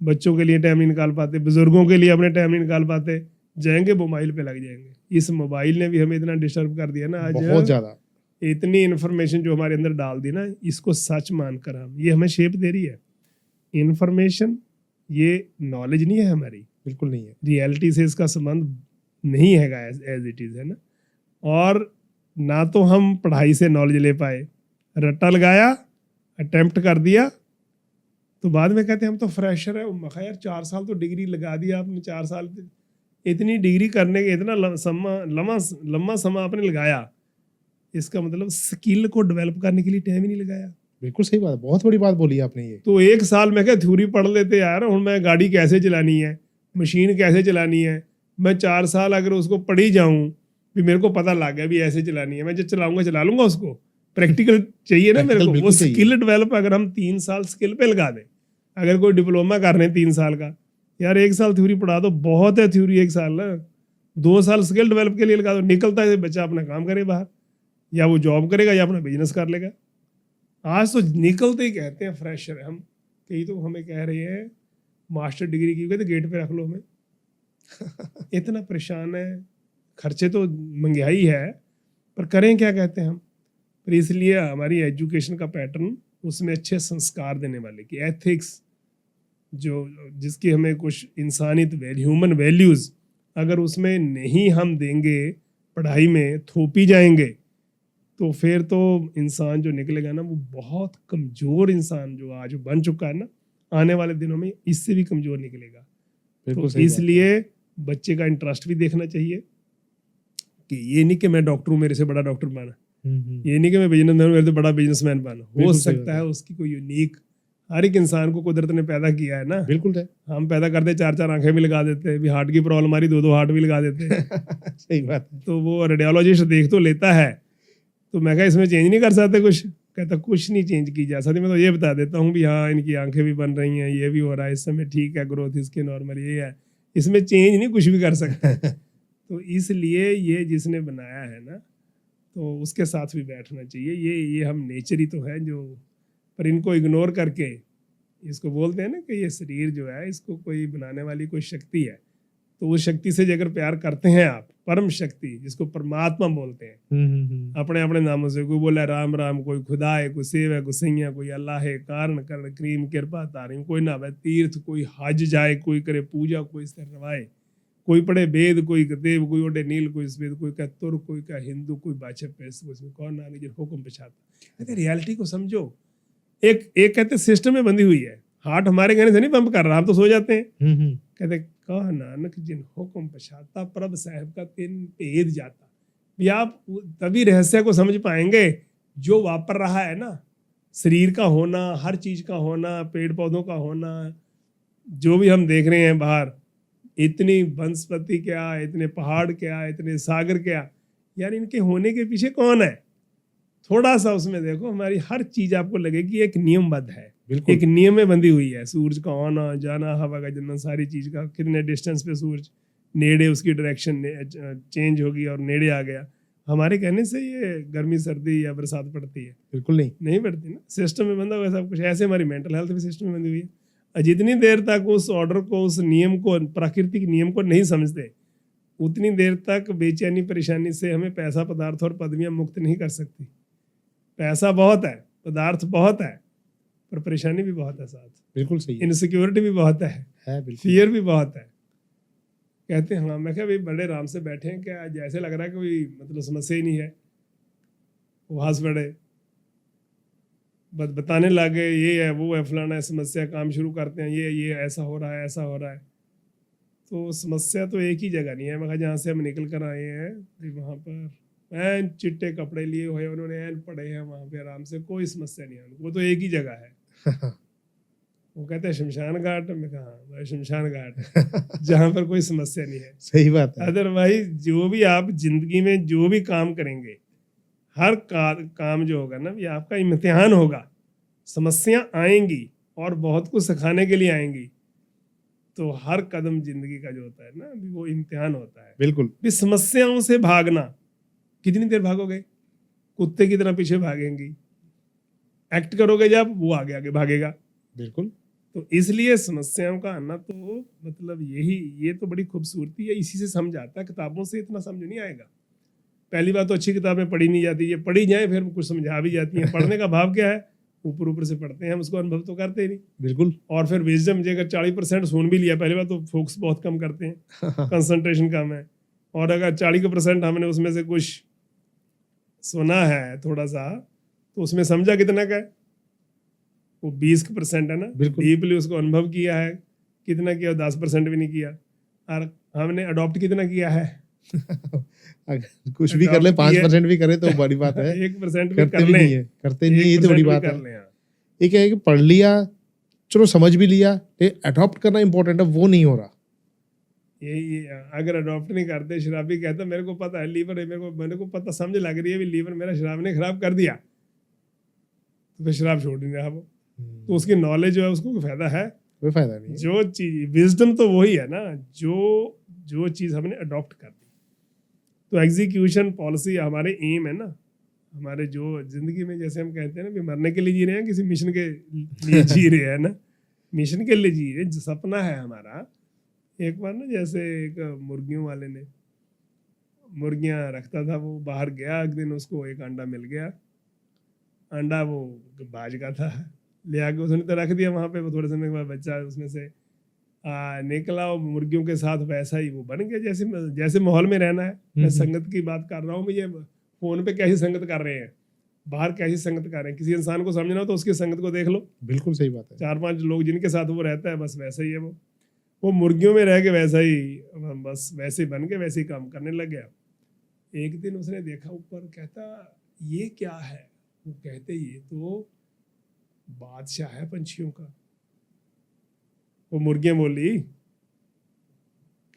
बच्चों के लिए टाइम नहीं निकाल पाते, बुजुर्गों के लिए अपने टाइम नहीं निकाल पाते, जाएंगे मोबाइल पे लग जाएंगे। इस मोबाइल ने भी हमें इतना डिस्टर्ब कर दिया ना आज, बहुत ज्यादा इतनी इन्फॉर्मेशन जो हमारे अंदर डाल दी ना, इसको सच मानकर हम, ये हमें शेप दे रही है इन्फॉर्मेशन, ये नॉलेज नहीं है हमारी, बिल्कुल नहीं है, रियलिटी से इसका संबंध नहीं है एज इट इज, है ना। और ना तो हम पढ़ाई से नॉलेज ले पाए, रट्टा लगाया, अटेम्प्ट कर दिया, तो बाद में कहते हैं हम तो फ्रेशर है। मैं कहा यार 4 साल तो डिग्री लगा दिया आपने, 4 साल इतनी डिग्री करने के इतना लंबा समय आपने लगाया, इसका मतलब स्किल को डेवलप करने के लिए टाइम ही नहीं लगाया। बिल्कुल सही बात है, बहुत बड़ी बात बोली आपने ये। तो 1 साल में क्या थ्योरी पढ़ लेते यार, हूँ मैं गाड़ी कैसे चलानी है, मशीन कैसे चलानी है, मैं 4 साल अगर उसको पढ़ी जाऊँ, भी मेरे को पता लग गया भी ऐसे चलानी है, मैं जब चलाऊंगा चला लूंगा उसको। प्रैक्टिकल चाहिए ना मेरे को, वो स्किल डेवलप अगर हम 3 साल स्किल पे लगा दें, अगर कोई डिप्लोमा कर रहे हैं 3 साल का, यार 1 साल थ्योरी पढ़ा दो, बहुत है थ्योरी 1 साल ना, 2 साल स्किल डेवलप के लिए लगा दो, निकलता है बच्चा अपना काम करे बाहर, या वो जॉब करेगा या अपना बिजनेस कर लेगा। आज तो निकलते ही कहते हैं फ्रेशर है हम, कई तो हमें कह रहे हैं मास्टर डिग्री की, तो गेट पे रख लो हमें। इतना परेशान है, खर्चे तो महंगाई है, पर करें क्या, कहते हैं हम। पर इसलिए हमारी एजुकेशन का पैटर्न, उसमें अच्छे संस्कार देने वाले की एथिक्स, जो जिसकी हमें कुछ इंसानियत ह्यूमन वैल्यूज़ अगर उसमें नहीं हम देंगे, पढ़ाई में थोपी जाएंगे, तो फिर तो इंसान जो निकलेगा ना, वो बहुत कमज़ोर इंसान जो आज बन चुका है ना, आने वाले दिनों में इससे भी कमज़ोर निकलेगा। तो इसलिए बच्चे का इंटरेस्ट भी देखना चाहिए, कि ये नहीं कि मैं डॉक्टर हूँ मेरे से बड़ा डॉक्टर बना, ये नहीं कि मैं बिजनेसमैन हूँ मेरे से बड़ा बिजनेसमैन बना। हो सकता है उसकी कोई यूनिक, हर एक इंसान को कुदरत ने पैदा किया है ना। बिल्कुल है, हम पैदा करते 4-4 आंखें भी लगा देते हैं, भी हार्ट की प्रॉब्लम हमारी 2-2 हार्ट भी लगा देते हैं। सही बात है। तो वो रेडियोलॉजिस्ट देख तो लेता है, तो मैं कहा इसमें चेंज नहीं कर सकते कुछ, कहता कुछ नहीं चेंज की जा सकती, मैं तो ये बता देता हूँ भी हाँ इनकी आंखें भी बन रही हैं, ये भी हो रहा है इस समय, ठीक है ग्रोथ इसकी नॉर्मल ये है, इसमें चेंज नहीं कुछ भी कर सकते। तो इसलिए ये जिसने बनाया है ना, तो उसके साथ भी बैठना चाहिए। ये हम नेचर ही तो है जो, पर इनको इग्नोर करके, इसको बोलते हैं ना कि ये शरीर जो है इसको कोई बनाने वाली कोई शक्ति है, तो उस शक्ति से अगर प्यार करते हैं आप, परम शक्ति जिसको परमात्मा बोलते हैं अपने अपने नामों से, कोई बोला राम राम, कोई खुदा है, कोई शिव है, कोई सैया, कोई अल्लाह है, कारण कर्ण क्रीम कृपा तारीम, कोई नहावे तीर्थ, कोई हज जाए, कोई करे पूजा, कोई सिर नवाए, कोई पढ़े वेद, कोई देव, कोई ओढ़े नील, कोई सफेद, कोई का तुर्क, कोई का हिंदू, कोई बाछे पैसे, उसमें कौन नानी जिन हुक्म पछाता। कहते रियलिटी को समझो। एक कहते सिस्टम में बंधी हुई है, हार्ट हमारे कहने से नहीं पंप कर रहा, हम तो सो जाते हैं। कहते कह नानक जिन हुक्म पछाता, प्रभ साहब का तिन भेद जाता। भी आप तभी रहस्य को समझ पाएंगे जो वापर रहा है ना, शरीर का होना, हर चीज का होना, पेड़ पौधों का होना, जो भी हम देख रहे हैं बाहर, इतनी वनस्पति क्या, इतने पहाड़ क्या, इतने सागर क्या, यार इनके होने के पीछे कौन है। थोड़ा सा उसमें देखो, हमारी हर चीज आपको लगेगी एक नियमबद्ध है, एक नियम में बंधी हुई है। सूरज का आना जाना, हवा का चलना, सारी चीज का कितने डिस्टेंस पे सूरज नेड़े, उसकी डायरेक्शन चेंज होगी और नेड़े आ गया। हमारे कहने से ये गर्मी सर्दी या बरसात पड़ती है? बिल्कुल नहीं पड़ती ना। सिस्टम में बंधा हुआ सब कुछ। ऐसे हमारी मेंटल हेल्थ भी सिस्टम में बंधी हुई है। जितनी देर तक उस ऑर्डर को, उस नियम को, प्राकृतिक नियम को नहीं समझते, उतनी देर तक बेचैनी परेशानी से हमें पैसा, पदार्थ और पदवियां मुक्त नहीं कर सकती। पैसा बहुत है, पदार्थ बहुत है, पर परेशानी भी बहुत है साथ। बिल्कुल सही। इनसिक्योरिटी भी बहुत है, फियर भी बहुत है। कहते हैं हाँ, मैं क्या भाई बड़े आराम से बैठे हैं क्या, जैसे लग रहा है कोई मतलब समस्या ही नहीं है। वो हंस पड़े, बताने लगे ये है वो है फलाना है समस्या, काम शुरू करते हैं, ये ऐसा हो रहा है, ऐसा हो रहा है। तो समस्या तो एक ही जगह नहीं है। मैं जहाँ से हम निकल कर आए हैं, वहाँ पर एन चिट्टे कपड़े लिए हुए उन्होंने, एन पड़े हैं वहाँ पे आराम से, कोई समस्या नहीं है उनको। वो तो एक ही जगह है। वो कहते हैं शमशान घाट। में कहा शमशान घाट जहाँ पर कोई समस्या नहीं है। सही बात है। अदरवाइज जो भी आप जिंदगी में जो भी काम करेंगे, हर काम जो होगा ना, ये आपका इम्तिहान होगा। समस्या आएंगी और बहुत कुछ सिखाने के लिए आएंगी। तो हर कदम जिंदगी का जो होता है ना, अभी वो इम्तिहान होता है। बिल्कुल भी समस्याओं से भागना, कितनी देर भागोगे? कुत्ते की तरह पीछे भागेंगी। एक्ट करोगे जब, वो आगे आगे भागेगा। बिल्कुल। तो इसलिए समस्याओं का आना तो मतलब ये तो बड़ी खूबसूरती है, इसी से समझ आता है। किताबों से इतना समझ नहीं आएगा। पहली बात तो अच्छी किताबें पढ़ी नहीं जाती, ये पढ़ी जाए फिर कुछ समझा भी जाती हैं। पढ़ने का भाव क्या है? ऊपर ऊपर से पढ़ते हैं हम, उसको अनुभव तो करते ही नहीं। बिल्कुल। और फिर विजडम जो अगर 40% सुन भी लिया, पहली बात तो फोकस बहुत कम करते हैं, कंसंट्रेशन कम है। और अगर 40% हमने उसमें से कुछ सुना है थोड़ा सा, तो उसमें समझा कितना का है? वो 20% है ना। बिल्कुल। डीपली उसको अनुभव किया है, कितना किया? 10% भी नहीं किया। और हमने अडॉप्ट कितना किया है? अगर कुछ भी कर ले, 5% भी करे तो बड़ी बात है। 1% भी करते कर भी लें, नहीं है, करते नहीं है, ये तो बड़ी 1% भी बात कर है। लें, हाँ। ये क्या है कि पढ़ लिया, चलो समझ भी लिया, अडॉप्ट करना इंपॉर्टेंट है, वो नहीं हो रहा। ये अगर अडॉप्ट नहीं करते, शराबी कहता मेरे को पता है लीवर है, मेरे को पता, समझ लग रही है भी लीवर मेरा शराब ने खराब कर दिया, तो फिर शराब छोड़ नहीं रहा वो। तो उसकी नॉलेज जो है उसको कोई फायदा है? कोई फायदा नहीं है। जो चीज विजडम तो वही है ना, जो चीज हमने अडॉप्ट कर ली। तो एग्जीक्यूशन पॉलिसी हमारे एम है ना, हमारे जो जिंदगी में, जैसे हम कहते हैं ना, भी मरने के लिए जी रहे हैं, किसी मिशन के लिए जी रहे हैं ना, मिशन के लिए जी रहे, सपना है हमारा। एक बार ना, जैसे एक मुर्गियों वाले ने मुर्गियां रखता था, वो बाहर गया एक दिन, उसको एक अंडा मिल गया। अंडा वो बाज का था, ले आके उसने तो रख दिया वहां पे। वो थोड़े समय के बाद बच्चा उसमें से निकला, और मुर्गियों के साथ वैसा ही वो बन गया, जैसे जैसे माहौल में रहना है। मैं संगत की बात कर रहा हूँ, मुझे फोन पे कैसी संगत कर रहे हैं, बाहर कैसी संगत कर रहे हैं। किसी इंसान को समझना हो तो उसकी संगत को देख लो। बिल्कुल सही बात है। 4-5 लोग जिनके साथ वो रहता है, बस वैसा ही है वो मुर्गियों में रह के वैसा ही, बस वैसे ही बन के वैसे ही काम करने लग गया। एक दिन उसने देखा ऊपर, कहता ये क्या है? वो कहते ये तो बादशाह है पंछियों का। वो मुर्गियां बोली,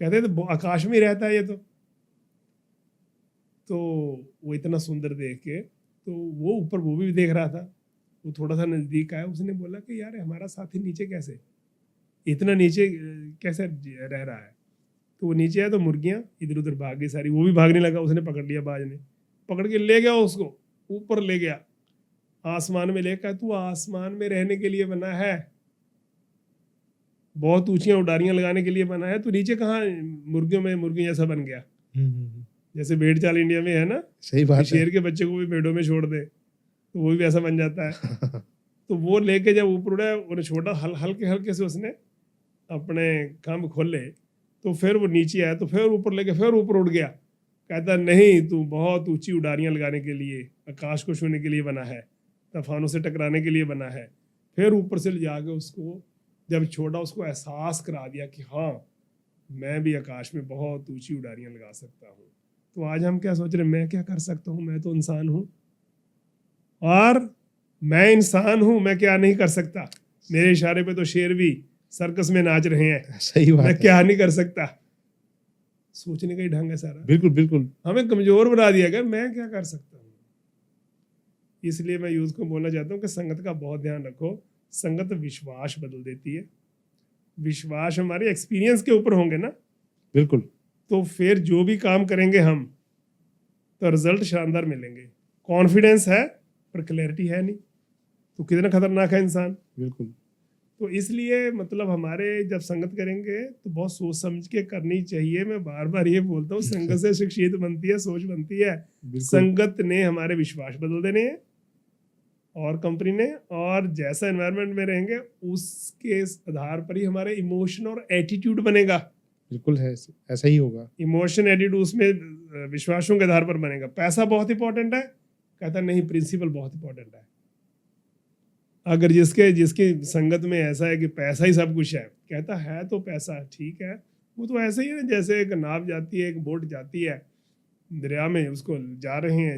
कहते तो आकाश में ही रहता है ये तो वो इतना सुंदर देख के, तो वो ऊपर वो भी देख रहा था। वो थोड़ा सा नजदीक आया, उसने बोला कि यार हमारा साथी नीचे कैसे, इतना नीचे कैसे रह रहा है? तो वो नीचे आया तो मुर्गियां इधर उधर भाग गई सारी, वो भी भागने लगा। उसने पकड़ लिया, बाज ने पकड़ के ले गया उसको, ऊपर ले गया, आसमान में लेकर। तू आसमान में रहने के लिए बना है, बहुत ऊंचियां उड़ारियां लगाने के लिए बना है, तू नीचे कहाँ मुर्गियों जैसा बन गया? जैसे भेड़ चाल इंडिया में है ना, सही बात है। शेर के बच्चे को भी पेड़ों में छोड़ दे तो वो भी वैसा बन जाता है। तो वो लेके जब ऊपर उड़ा, उन्हें छोटा हल्के हल्के से उसने अपने खंभ खोले, तो फिर वो नीचे आया, तो फिर ऊपर लेके फिर ऊपर उड़ गया। कहता नहीं, तू बहुत ऊंची उड़ारियां लगाने के लिए, आकाश को छूने के लिए बना है, तूफानों से टकराने के लिए बना है। फिर ऊपर से ले जाके उसको जब छोड़ा, उसको एहसास करा दिया कि हाँ, मैं भी आकाश में बहुत ऊंची उड़ारियां लगा सकता हूँ। तो आज हम क्या सोच रहे हैं, मैं क्या कर सकता हूँ? मैं तो इंसान हूँ, और मैं इंसान हूँ, मैं क्या नहीं कर सकता? मेरे इशारे पे तो शेर भी सर्कस में नाच रहे हैं, सही बात मैं है। क्या नहीं कर सकता? सोचने का ही ढंग है सारा। बिल्कुल बिल्कुल। हमें कमजोर बना दिया गया, मैं क्या कर सकता हूँ? इसलिए मैं यूथ को बोलना चाहता हूँ कि संगत का बहुत ध्यान रखो। संगत विश्वास बदल देती है। विश्वास हमारे एक्सपीरियंस के ऊपर होंगे ना, बिल्कुल। तो फिर जो भी काम करेंगे हम, तो रिजल्ट शानदार मिलेंगे। कॉन्फिडेंस है पर क्लैरिटी है नहीं, तो कितना खतरनाक है इंसान। बिल्कुल। तो इसलिए मतलब हमारे जब संगत करेंगे तो बहुत सोच समझ के करनी चाहिए। मैं बार बार ये बोलता हूँ, संगत से शख्सियत बनती है, सोच बनती है। संगत ने हमारे विश्वास बदल देने हैं, और कंपनी ने, और जैसा एनवायरनमेंट में रहेंगे उसके आधार पर ही हमारे इमोशन और एटीट्यूड बनेगा। बिल्कुल है, ऐसा ही होगा। इमोशन एटीट्यूड उसमें विश्वासों के आधार पर बनेगा। पैसा बहुत इंपॉर्टेंट है, कहता नहीं, प्रिंसिपल बहुत इंपॉर्टेंट है। अगर जिसकी संगत में ऐसा है कि पैसा ही सब कुछ है, कहता है तो पैसा ठीक है, वो तो ऐसे ही है ना, जैसे एक नाव जाती है, एक बोट जाती है दरिया में, उसको जा रहे हैं,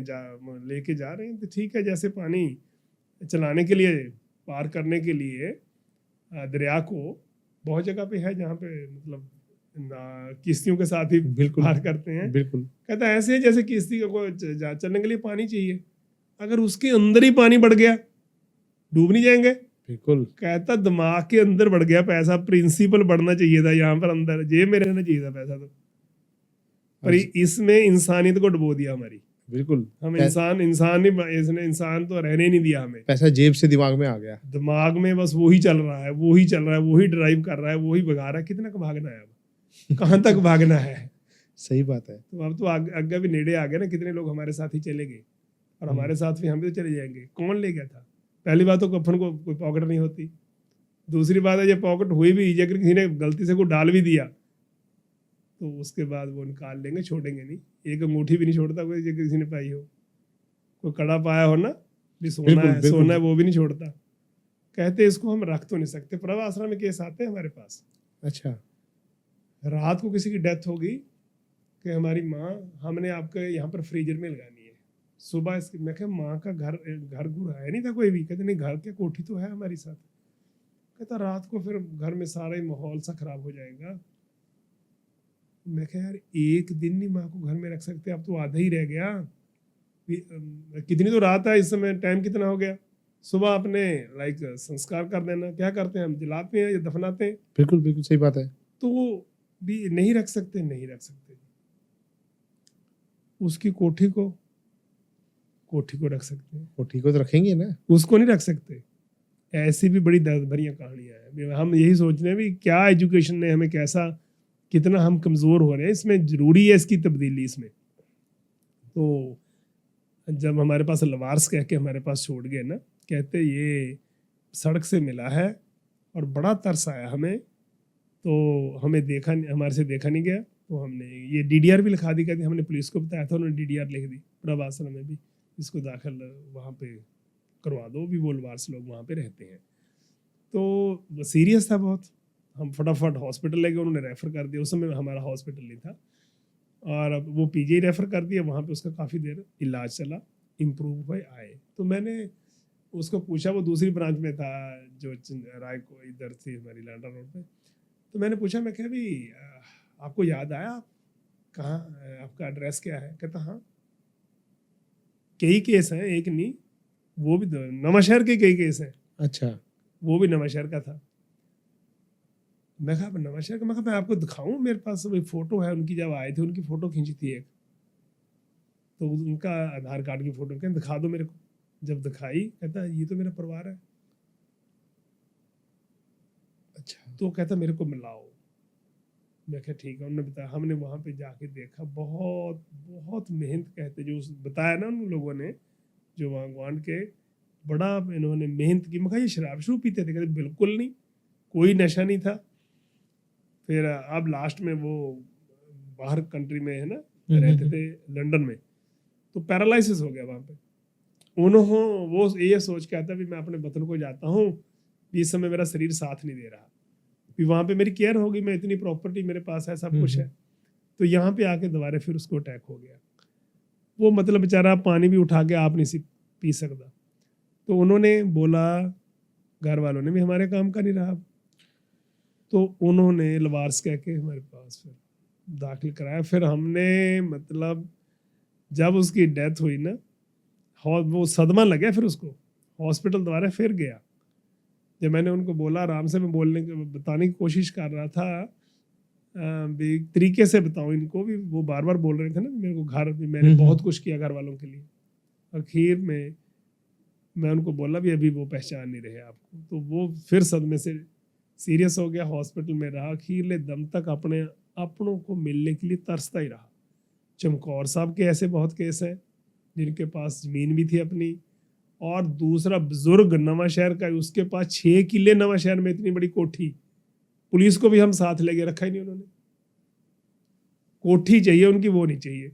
लेके जा रहे हैं, तो ठीक है। जैसे पानी चलाने के लिए, पार करने के लिए दरिया को, बहुत जगह पे है जहाँ पे मतलब किश्तियों के साथ ही बिल्कुल पार करते हैं। बिल्कुल। कहता है ऐसे है जैसे किश्ती को चलने के लिए पानी चाहिए। अगर उसके अंदर ही पानी बढ़ गया डूब नहीं जाएंगे? बिल्कुल। कहता दिमाग के अंदर बढ़ गया पैसा, प्रिंसिपल बढ़ना चाहिए था यहाँ पर, अंदर जेब में रहना चाहिए था पैसा तो, पर इसमें इंसानियत को डुबो दिया हमारी। बिल्कुल। हम इंसान नहीं, इसने इंसान तो रहने ही नहीं दिया हमें। पैसा जेब से दिमाग में आ गया, दिमाग में बस वही चल रहा है, वही चल रहा है, वही ड्राइव कर रहा है, वही भगा रहा है। कितना का भागना है अब, कहाँ तक भागना है? सही बात है। तो अब तो आगे भी नेड़े आ गए ना, कितने लोग हमारे साथ ही चले गए और हमारे साथ भी हम भी तो चले जाएंगे। कौन ले गया था? पहली बात तो कफन को कोई पॉकेट नहीं होती, दूसरी बात है ये पॉकेट हुई भी, अगर किसी ने गलती से कोई डाल भी दिया तो उसके बाद वो निकाल लेंगे, छोड़ेंगे नहीं। एक अंगूठी भी नहीं छोड़ता कोई, जो किसी ने पाई हो, कोई कड़ा पाया हो ना भी सोना बिल्कुल, है, बिल्कुल। सोना है, वो भी नहीं छोड़ता। कहते इसको हम रख तो नहीं सकते। प्रभा आश्रम में केस आते हैं हमारे पास। अच्छा। रात को किसी की डेथ होगी कि हमारी माँ, हमने आपके यहाँ पर फ्रीजर में लगानी है, सुबह इसकी, मैं कहा माँ का घर घुर है नहीं था कोई भी। कहते नहीं, घर के कोठी तो है हमारी साथ। कहता रात को फिर घर में सारा ही माहौल सा खराब हो जाएगा। मैं कहा यार एक दिन नहीं माँ को घर में रख सकते, अब तो आधा ही रह गया। कितनी तो रात है इस समय, टाइम कितना हो गया? सुबह अपने संस्कार कर देना। क्या करते हैं हम, जलाते हैं या दफनाते हैं? बिल्कुल बिल्कुल सही बात है। तो वो भी नहीं रख सकते, नहीं रख सकते। उसकी कोठी को रख सकते हैं, कोठी को तो रखेंगे ना, उसको नहीं रख सकते। ऐसी भी बड़ी दर्द भरी कहानियां हैं। हम यही सोच रहे हैं भी क्या एजुकेशन ने हमें कैसा, कितना हम कमज़ोर हो रहे हैं। इसमें ज़रूरी है इसकी तब्दीली इसमें। तो जब हमारे पास लवार्स कह के हमारे पास छोड़ गए ना, कहते ये सड़क से मिला है और बड़ा तरस आया हमें, तो हमें देखा, हमारे से देखा नहीं गया, तो हमने ये DDR भी लिखा दी। कहते हमने पुलिस को बताया था, उन्होंने DDR लिख दी प्रभा आश्रम में भी, इसको दाखिल वहाँ पे करवा दो भी, वो लवार्स लोग वहाँ पे रहते हैं। तो सीरियस था बहुत। हम फटाफट हॉस्पिटल ले गए, उन्होंने रेफ़र कर दिया। उस समय हमारा हॉस्पिटल नहीं था और अब वो PGI रेफ़र कर दिया। वहाँ पे उसका काफ़ी देर इलाज चला, इम्प्रूव हुए आए। तो मैंने उसको पूछा, वो दूसरी ब्रांच में था जो राय को इधर थी हमारी लांडा रोड पे। तो मैंने पूछा, मैं कहा भी आपको याद आया, आप कहाँ, आपका एड्रेस क्या है? कहता हाँ कई केस हैं, एक नहीं, वो भी नवांशहर के कई केस हैं। अच्छा। वो भी नवांशहर का था। मैं कहा नवांशहर का? मैं कहा मैं आपको दिखाऊं, मेरे पास वही फोटो है उनकी, जब आए थे उनकी फोटो खींची थी एक, तो उनका आधार कार्ड की फोटो, कहते दिखा दो मेरे को। जब दिखाई, कहता ये तो मेरा परिवार है। अच्छा। तो कहता मेरे को मिलाओ। मैं कहा ठीक है। उन्होंने बताया, हमने वहाँ पे जाके देखा, बहुत बहुत मेहनत, कहते जो बताया ना उन लोगों ने जो वहाँ ग्वांड के, बड़ा इन्होंने मेहनत की। मैं कहा ये शराब शुरू पीते थे? कहते बिल्कुल नहीं, कोई नशा नहीं था। फिर अब लास्ट में वो बाहर कंट्री में है ना रहते थे, लंदन में, तो पैरालिसिस हो गया वहाँ पे। उन्होंने वो ये सोच के आता भी मैं अपने वतन को जाता हूँ, इस समय मेरा शरीर साथ नहीं दे रहा, भी वहाँ पे मेरी केयर होगी, मैं इतनी प्रॉपर्टी मेरे पास है, सब कुछ है। तो यहाँ पे आके दोबारा फिर उसको अटैक हो गया। वो मतलब बेचारा पानी भी उठा के आप नहीं पी सकता। तो उन्होंने बोला, घर वालों ने भी हमारे काम का नहीं रहा, तो उन्होंने लवार्स कह के हमारे पास फिर दाखिल कराया। फिर हमने मतलब जब उसकी डेथ हुई ना, वो सदमा लगा, फिर उसको हॉस्पिटल दोबारा फिर गया। जब मैंने उनको बोला, आराम से मैं बताने की कोशिश कर रहा था, भी तरीके से बताऊं इनको भी, वो बार बार बोल रहे थे ना मेरे को घर भी, मैंने बहुत कुछ किया घर वालों के लिए। आखिर में मैं उनको बोला भी अभी वो पहचान नहीं रहे आपको, तो वो फिर सदमे से सीरियस हो गया, हॉस्पिटल में रहा, अखीरले दम तक अपने अपनों को मिलने के लिए तरसता ही रहा। चमकौर साहब के ऐसे बहुत केस हैं जिनके पास ज़मीन भी थी अपनी, और दूसरा बुजुर्ग नवांशहर का, उसके पास 6 किले नवांशहर में, इतनी बड़ी कोठी, पुलिस को भी हम साथ लेके रखा ही नहीं उन्होंने। कोठी चाहिए उनकी, वो नहीं चाहिए।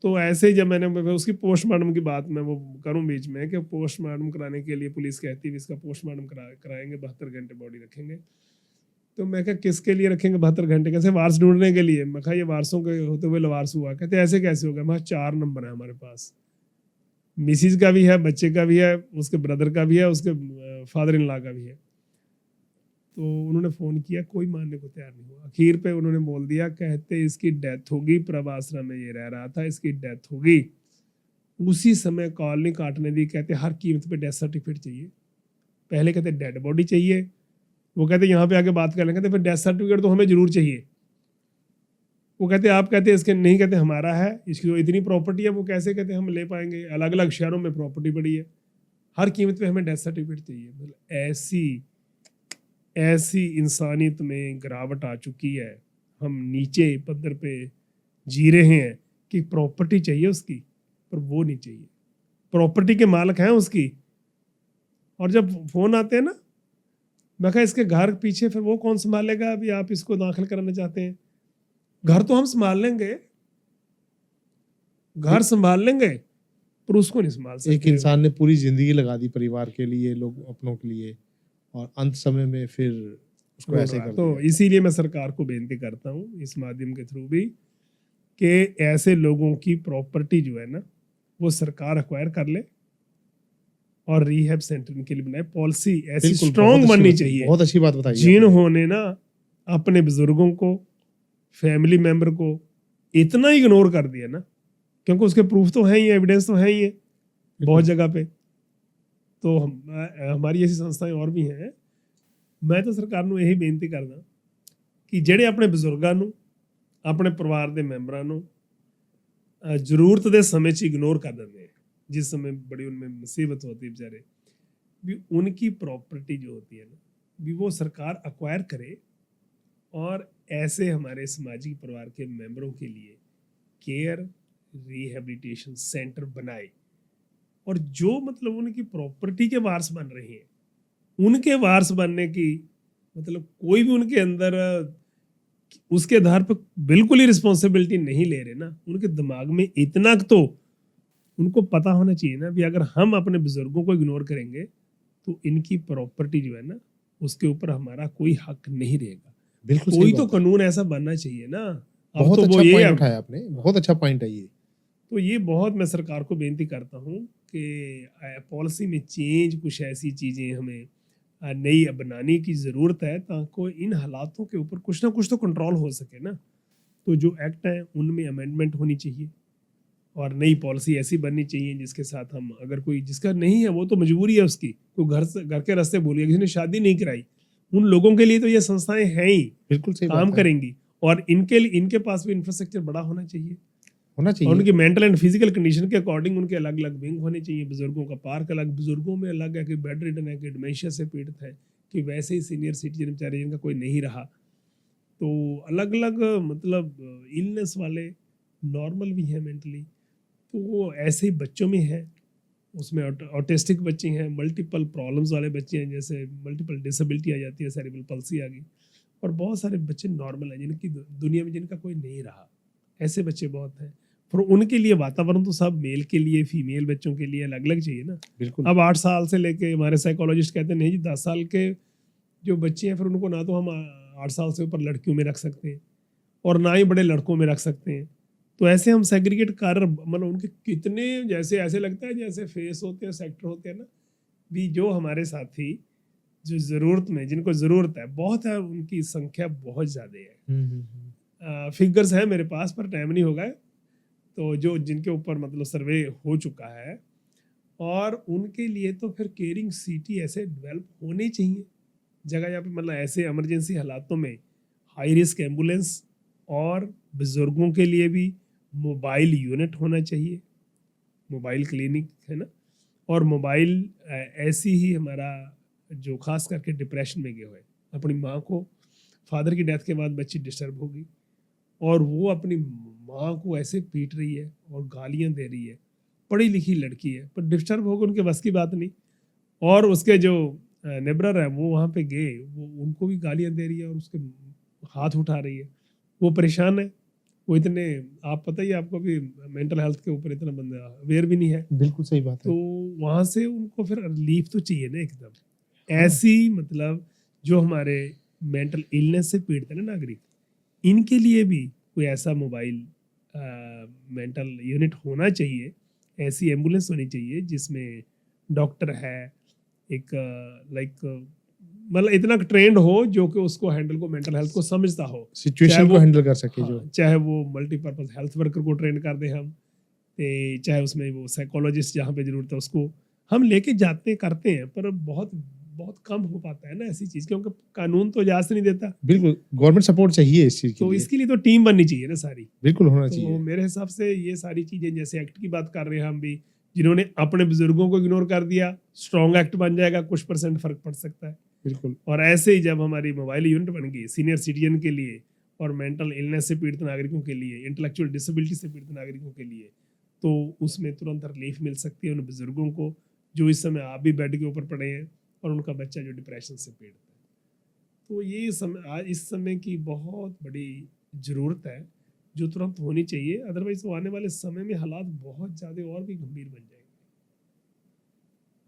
तो ऐसे ही जब मैंने उसकी पोस्टमार्टम की बात मैं वो करूं बीच में, कि पोस्टमार्टम कराने के लिए पुलिस कहती है इसका पोस्टमार्टम कराएंगे, 72 घंटे बॉडी रखेंगे। तो मैं कहा किसके लिए रखेंगे 72 घंटे? कैसे? वारस ढूंढने के लिए। मैं कहा ये वारसों के होते हुए लवारस हुआ। कहते ऐसे कैसे होगा? मैं 4 नंबर है हमारे पास, मिसिज का भी है, बच्चे का भी है, उसके ब्रदर का भी है, उसके फादर इन लॉ का भी है। तो उन्होंने फ़ोन किया, कोई मानने को तैयार नहीं हुआ। आखिर पे उन्होंने बोल दिया, कहते इसकी डेथ होगी, प्रभा आश्रम में ये रह रहा था, इसकी डेथ होगी। उसी समय कॉल नहीं काटने दी, कहते हर कीमत पे डेथ सर्टिफिकेट चाहिए। पहले कहते डेड बॉडी चाहिए, वो कहते यहाँ पे आके बात कर लेंगे, कहते फिर डेथ सर्टिफिकेट तो हमें जरूर चाहिए। वो कहते आप कहते इसके नहीं, कहते हमारा है, इसकी तो इतनी प्रॉपर्टी है, वो कैसे कहते हम ले पाएंगे, अलग अलग शहरों में प्रॉपर्टी पड़ी है, हर कीमत पे हमें डेथ सर्टिफिकेट चाहिए। मतलब ऐसी इंसानियत में गिरावट आ चुकी है, हम नीचे पद्धर पे जी रहे हैं कि प्रॉपर्टी चाहिए उसकी, पर वो नहीं चाहिए। प्रॉपर्टी के मालिक हैं उसकी, और जब फोन आते हैं ना, मैं कहा इसके घर पीछे फिर वो कौन संभालेगा, अभी आप इसको दाखिल कराना चाहते हैं। घर तो हम संभाल लेंगे, घर संभाल लेंगे, पर उसको नहीं संभाल सकते। एक इंसान ने पूरी जिंदगी लगा दी परिवार के लिए, लोग अपनों के लिए, और अंत समय में फिर उसको ऐसे कर तो दिया। इसीलिए मैं सरकार को बेनती करता हूँ इस माध्यम के थ्रू भी कि ऐसे लोगों की प्रॉपर्टी जो है ना, वो सरकार एक्वायर कर ले और रिहैब सेंटर इनके लिए बनाए। पॉलिसी ऐसी बिल्कुल, स्ट्रॉन्ग बहुत अच्छी बननी बात- चाहिए, बहुत अच्छी बात बताई आपने। जिन्होंने ना अपने बुजुर्गों को, फैमिली मेंबर को इतना इग्नोर कर दिया ना, क्योंकि उसके प्रूफ तो हैं ही, एविडेंस तो हैं ही है बहुत जगह पे। तो हमारी ऐसी संस्थाएं और भी हैं। मैं तो सरकार ਨੂੰ यही बेनती करदा कि ਜਿਹੜੇ ਆਪਣੇ ਬਜ਼ੁਰਗਾਂ ਨੂੰ, ਆਪਣੇ ਪਰਿਵਾਰ ਦੇ ਮੈਂਬਰਾਂ ਨੂੰ ਜ਼ਰੂਰਤ ਦੇ ਸਮੇਂ 'ਚ ਇਗਨੋਰ कर देते हैं, जिस समय बड़ी उनमें मुसीबत होती है बेचारे, भी उनकी प्रॉपर्टी जो होती है ना, भी वो सरकार अक्वायर करे और ऐसे हमारे सामाजिक परिवार के मेंबरों के लिए केयर रिहेबिलिटेशन सेंटर बनाए। और जो मतलब उनकी प्रॉपर्टी के वारिस बन रहे हैं, उनके वारिस बनने की मतलब कोई भी उनके अंदर उसके आधार पर बिल्कुल ही रिस्पॉन्सिबिलिटी नहीं ले रहे ना, उनके दिमाग में इतना तो उनको पता होना चाहिए ना भी अगर हम अपने बुजुर्गों को इग्नोर करेंगे तो इनकी प्रॉपर्टी जो है ना, उसके ऊपर हमारा कोई हक नहीं रहेगा। बिल्कुल कोई सही तो बात है। कानून ऐसा बनना चाहिए ना। अब बहुत तो अच्छा वो ये पॉइंट है, उठाया आपने, बहुत अच्छा पॉइंट है ये। तो ये बहुत मैं सरकार को बेनती करता हूँ कि पॉलिसी में चेंज, कुछ ऐसी चीज़ें हमें नई बनाने की ज़रूरत है ताकि इन हालातों के ऊपर कुछ ना कुछ तो कंट्रोल हो सके ना। तो जो एक्ट हैं उनमें अमेंडमेंट होनी चाहिए और नई पॉलिसी ऐसी बननी चाहिए जिसके साथ हम, अगर कोई जिसका नहीं है वो तो मजबूरी है उसकी, कोई घर के रास्ते भूल गया, किसी ने शादी नहीं कराई, उन लोगों के लिए तो ये संस्थाएं हैं ही, बिल्कुल सही काम बात है। करेंगी। और इनके पास भी इंफ्रास्ट्रक्चर बड़ा होना चाहिए, होना और चाहिए। उनकी मेंटल एंड फिजिकल कंडीशन के अकॉर्डिंग उनके अलग अलग विंग होने चाहिए। बुजुर्गों का पार्क अलग, बुजुर्गों में अलग है कि बेड रिडन है, कि डिमेंशिया से पीड़ित है, कि वैसे ही सीनियर सिटीजन बेचारे जिनका कोई नहीं रहा, तो अलग अलग मतलब इलनेस वाले, नॉर्मल भी हैं मेंटली, तो वो ऐसे ही बच्चों में है। उसमें ऑटिस्टिक बच्चे हैं, मल्टीपल प्रॉब्लम्स वाले बच्चे हैं, जैसे मल्टीपल डिसेबिलिटी आ जाती है, सेरेब्रल पल्सी आ गई, और बहुत सारे बच्चे नॉर्मल हैं जिनकी दुनिया में जिनका कोई नहीं रहा, ऐसे बच्चे बहुत हैं। पर उनके लिए वातावरण तो सब मेल के लिए, फीमेल बच्चों के लिए अलग अलग चाहिए ना। बिल्कुल। अब 8 साल से लेके हमारे साइकोलॉजिस्ट कहते हैं नहीं जी 10 साल के जो बच्चे हैं फिर उनको ना तो हम 8 साल से ऊपर लड़कियों में रख सकते हैं और ना ही बड़े लड़कों में रख सकते हैं। तो ऐसे हम सेग्रीगेट कर, मतलब उनके कितने जैसे ऐसे लगता है जैसे फेस होते हैं, सेक्टर होते हैं ना, भी जो हमारे साथी जो ज़रूरत में, जिनको ज़रूरत है बहुत है, उनकी संख्या बहुत ज़्यादा है। फिगर्स है मेरे पास पर टाइम नहीं होगा, तो जो जिनके ऊपर मतलब सर्वे हो चुका है, और उनके लिए तो फिर केयरिंग सिटी ऐसे डेवलप होने चाहिए जगह जहाँ पे मतलब ऐसे इमरजेंसी हालातों में हाई रिस्क एम्बुलेंस, और बुजुर्गों के लिए भी मोबाइल यूनिट होना चाहिए, मोबाइल क्लिनिक है ना। और मोबाइल ऐसी ही हमारा जो खास करके डिप्रेशन में गए हुए, अपनी माँ को, फादर की डेथ के बाद बच्ची डिस्टर्ब होगी और वो अपनी माँ को ऐसे पीट रही है और गालियाँ दे रही है, पढ़ी लिखी लड़की है पर डिस्टर्ब होगा, उनके बस की बात नहीं। और उसके जो नेबरर है वो वहाँ पे गए, वो उनको भी गालियाँ दे रही है और उसके हाथ उठा रही है, वो परेशान है। वो इतने, आप पता ही आपको भी मेंटल हेल्थ के ऊपर इतना बंदा अवेयर भी नहीं है। बिल्कुल सही बात है। तो वहाँ से उनको फिर रिलीफ तो चाहिए ना एकदम। ऐसी मतलब जो हमारे मेंटल इलनेस से पीड़ित है ना नागरिक, इनके लिए भी कोई ऐसा मोबाइल मेंटल यूनिट होना चाहिए, ऐसी एम्बुलेंस होनी चाहिए जिसमें डॉक्टर है, एक लाइक मतलब इतना ट्रेंड हो जो कि उसको हैंडल को, मेंटल हेल्थ को समझता हो, सिचुएशन को हैंडल कर सके। जो चाहे वो मल्टीपर्पज हेल्थ वर्कर को ट्रेन कर दें हम, चाहे उसमें वो साइकोलॉजिस्ट जहाँ पे जरूरत है उसको हम लेके जाते करते हैं, पर बहुत बहुत कम हो पाता है ना ऐसी चीज़, क्योंकि कानून तो इजाज़त नहीं देता। बिल्कुल गवर्नमेंट सपोर्ट चाहिए इस चीज़ के तो लिए, इसके लिए तो टीम बननी चाहिए ना सारी। बिल्कुल होना तो चाहिए। मेरे हिसाब से ये सारी चीज़ें, जैसे एक्ट की बात कर रहे हैं हम भी, जिन्होंने अपने बुजुर्गों को इग्नोर कर दिया, स्ट्रॉन्ग एक्ट बन जाएगा, कुछ % फर्क पड़ सकता है। बिल्कुल और ऐसे ही जब हमारी मोबाइल यूनिट बन गई सीनियर सिटीजन के लिए और मेंटल इलनेस से पीड़ित नागरिकों के लिए, इंटेलेक्चुअल डिसेबिलिटी से पीड़ित नागरिकों के लिए, तो उसमें तुरंत रिलीफ मिल सकती है उन बुजुर्गों को जो इस समय आप भी बेड के ऊपर पड़े हैं और उनका बच्चा जो डिप्रेशन से पीड़ित है। तो ये समय आज इस समय की बहुत बड़ी ज़रूरत है जो तुरंत होनी चाहिए, अदरवाइज तो आने वाले समय में हालात बहुत ज़्यादा और भी गंभीर बन जाएंगे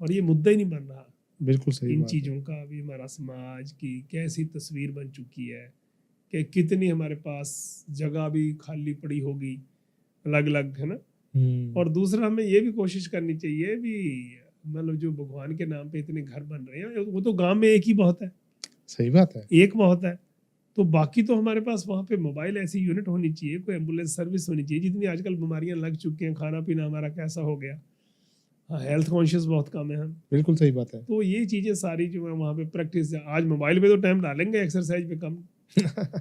और ये मुद्दा ही नहीं बन रहा। बिल्कुल सही इन बात है। चीज़ों का अभी हमारा समाज की कैसी तस्वीर बन चुकी है कि कितनी हमारे पास जगह भी खाली पड़ी होगी अलग अलग, है ना। और दूसरा हमें ये भी कोशिश करनी चाहिए भी, मतलब जो भगवान के नाम पे इतने घर बन रहे हैं वो तो गांव में एक ही बहुत है, सही बात है। एक बहुत है। तो बाकी तो हमारे पास वहाँ पे मोबाइल ऐसी यूनिट होनी चाहिए, कोई एम्बुलेंस सर्विस होनी चाहिए। जितनी आजकल बीमारियां लग चुकी हैं, खाना पीना हमारा कैसा हो गया, हाँ हेल्थ कॉन्शियस बहुत कम है हम। बिल्कुल सही बात है। तो ये चीज़ें सारी जो है वहाँ पे प्रैक्टिस, आज मोबाइल पे तो टाइम डालेंगे, एक्सरसाइज पे कम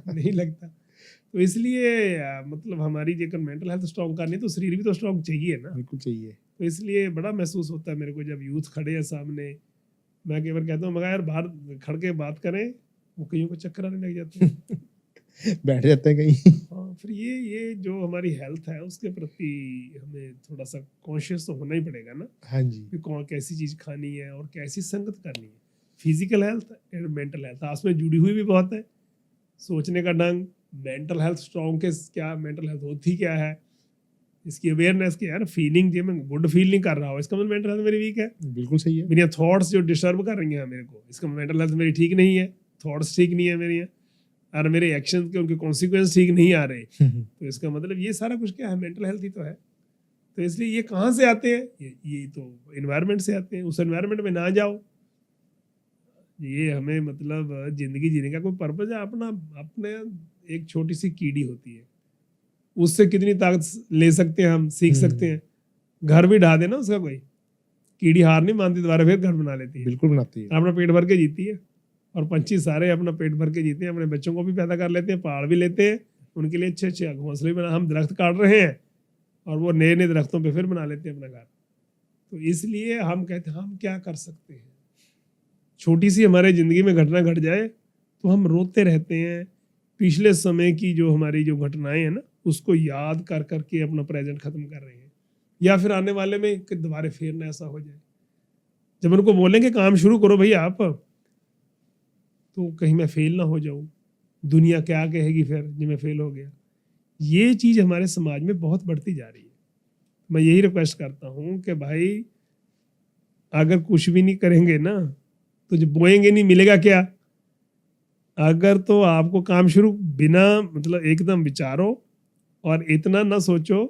नहीं लगता। तो इसलिए मतलब हमारी जेकर मेंटल हेल्थ स्ट्रॉन्ग करनी तो शरीर भी तो स्ट्रॉन्ग चाहिए ना। बिल्कुल चाहिए। तो इसलिए बड़ा महसूस होता है मेरे को जब यूथ खड़े हैं सामने। मैं कई बार कहता हूँ, मगर यार बाहर खड़ के बात करें, वो कईयों को चक्कर आने लग जाते हैं। बैठ जाते हैं कहीं। हाँ, फिर ये जो हमारी हेल्थ है उसके प्रति हमें थोड़ा सा कॉन्शियस तो होना ही पड़ेगा ना, हाँ जी, कि कौन कैसी चीज़ खानी है और कैसी संगत करनी है। Physical health and mental health आपस में जुड़ी हुई भी बहुत है। सोचने का ढंग, मेंटल हेल्थ स्ट्रॉन्ग के क्या, मेंटल हेल्थ होती क्या है, इसकी अवेयरनेस की, यार फीलिंग जो मैं गुड फील नहीं कर रहा हूँ इसका मतलब मेंटल हेल्थ मेरी वीक है। बिल्कुल सही है। मेरी थॉट्स जो डिस्टर्ब कर रही हैं मेरे को, इसका मेंटल हेल्थ मेरी ठीक नहीं है, थॉट्स ठीक नहीं है मेरी, और मेरे एक्शन के उनके कॉन्सिक्वेंस ठीक नहीं आ रहे, तो इसका मतलब ये सारा कुछ क्या है, मेंटल हेल्थ ही तो है। तो इसलिए ये कहाँ से आते हैं, ये तो इन्वायरमेंट से आते हैं। उस इन्वायरमेंट में ना जाओ, ये हमें मतलब जिंदगी जीने का कोई पर्पज है अपना, अपने एक छोटी सी कीड़ी होती है, उससे कितनी ताकत ले सकते हैं हम, सीख सकते हैं। घर भी ढा देना उसका, कोई कीड़ी हार नहीं मानती, दोबारा फिर घर बना लेती है, बिल्कुल बनाती है। अपना पेट भर के जीती है। और पंछी सारे अपना पेट भर के जीते हैं, अपने बच्चों को भी पैदा कर लेते हैं, पाल भी लेते हैं, उनके लिए अच्छे अच्छे घोंसले बना। हम दरख्त काट रहे हैं और वो नए नए दरख्तों पे फिर बना लेते हैं अपना घर। तो इसलिए हम कहते हैं हम क्या कर सकते हैं। छोटी सी हमारे ज़िंदगी में घटना घट जाए तो हम रोते रहते हैं, पिछले समय की जो हमारी जो घटनाएं हैं ना उसको याद कर करके अपना प्रेजेंट ख़त्म कर रहे हैं, या फिर आने वाले में कि दोबारा फिर ना ऐसा हो जाए। जब उनको बोलेंगे काम शुरू करो भैया आप, तो कहीं मैं फेल ना हो जाऊं, दुनिया क्या कहेगी फिर जब मैं फेल हो गया। ये चीज़ हमारे समाज में बहुत बढ़ती जा रही है। मैं यही रिक्वेस्ट करता हूं कि भाई अगर कुछ भी नहीं करेंगे ना तो जब बोएंगे नहीं मिलेगा क्या। अगर तो आपको काम शुरू बिना मतलब एकदम विचारो और इतना ना सोचो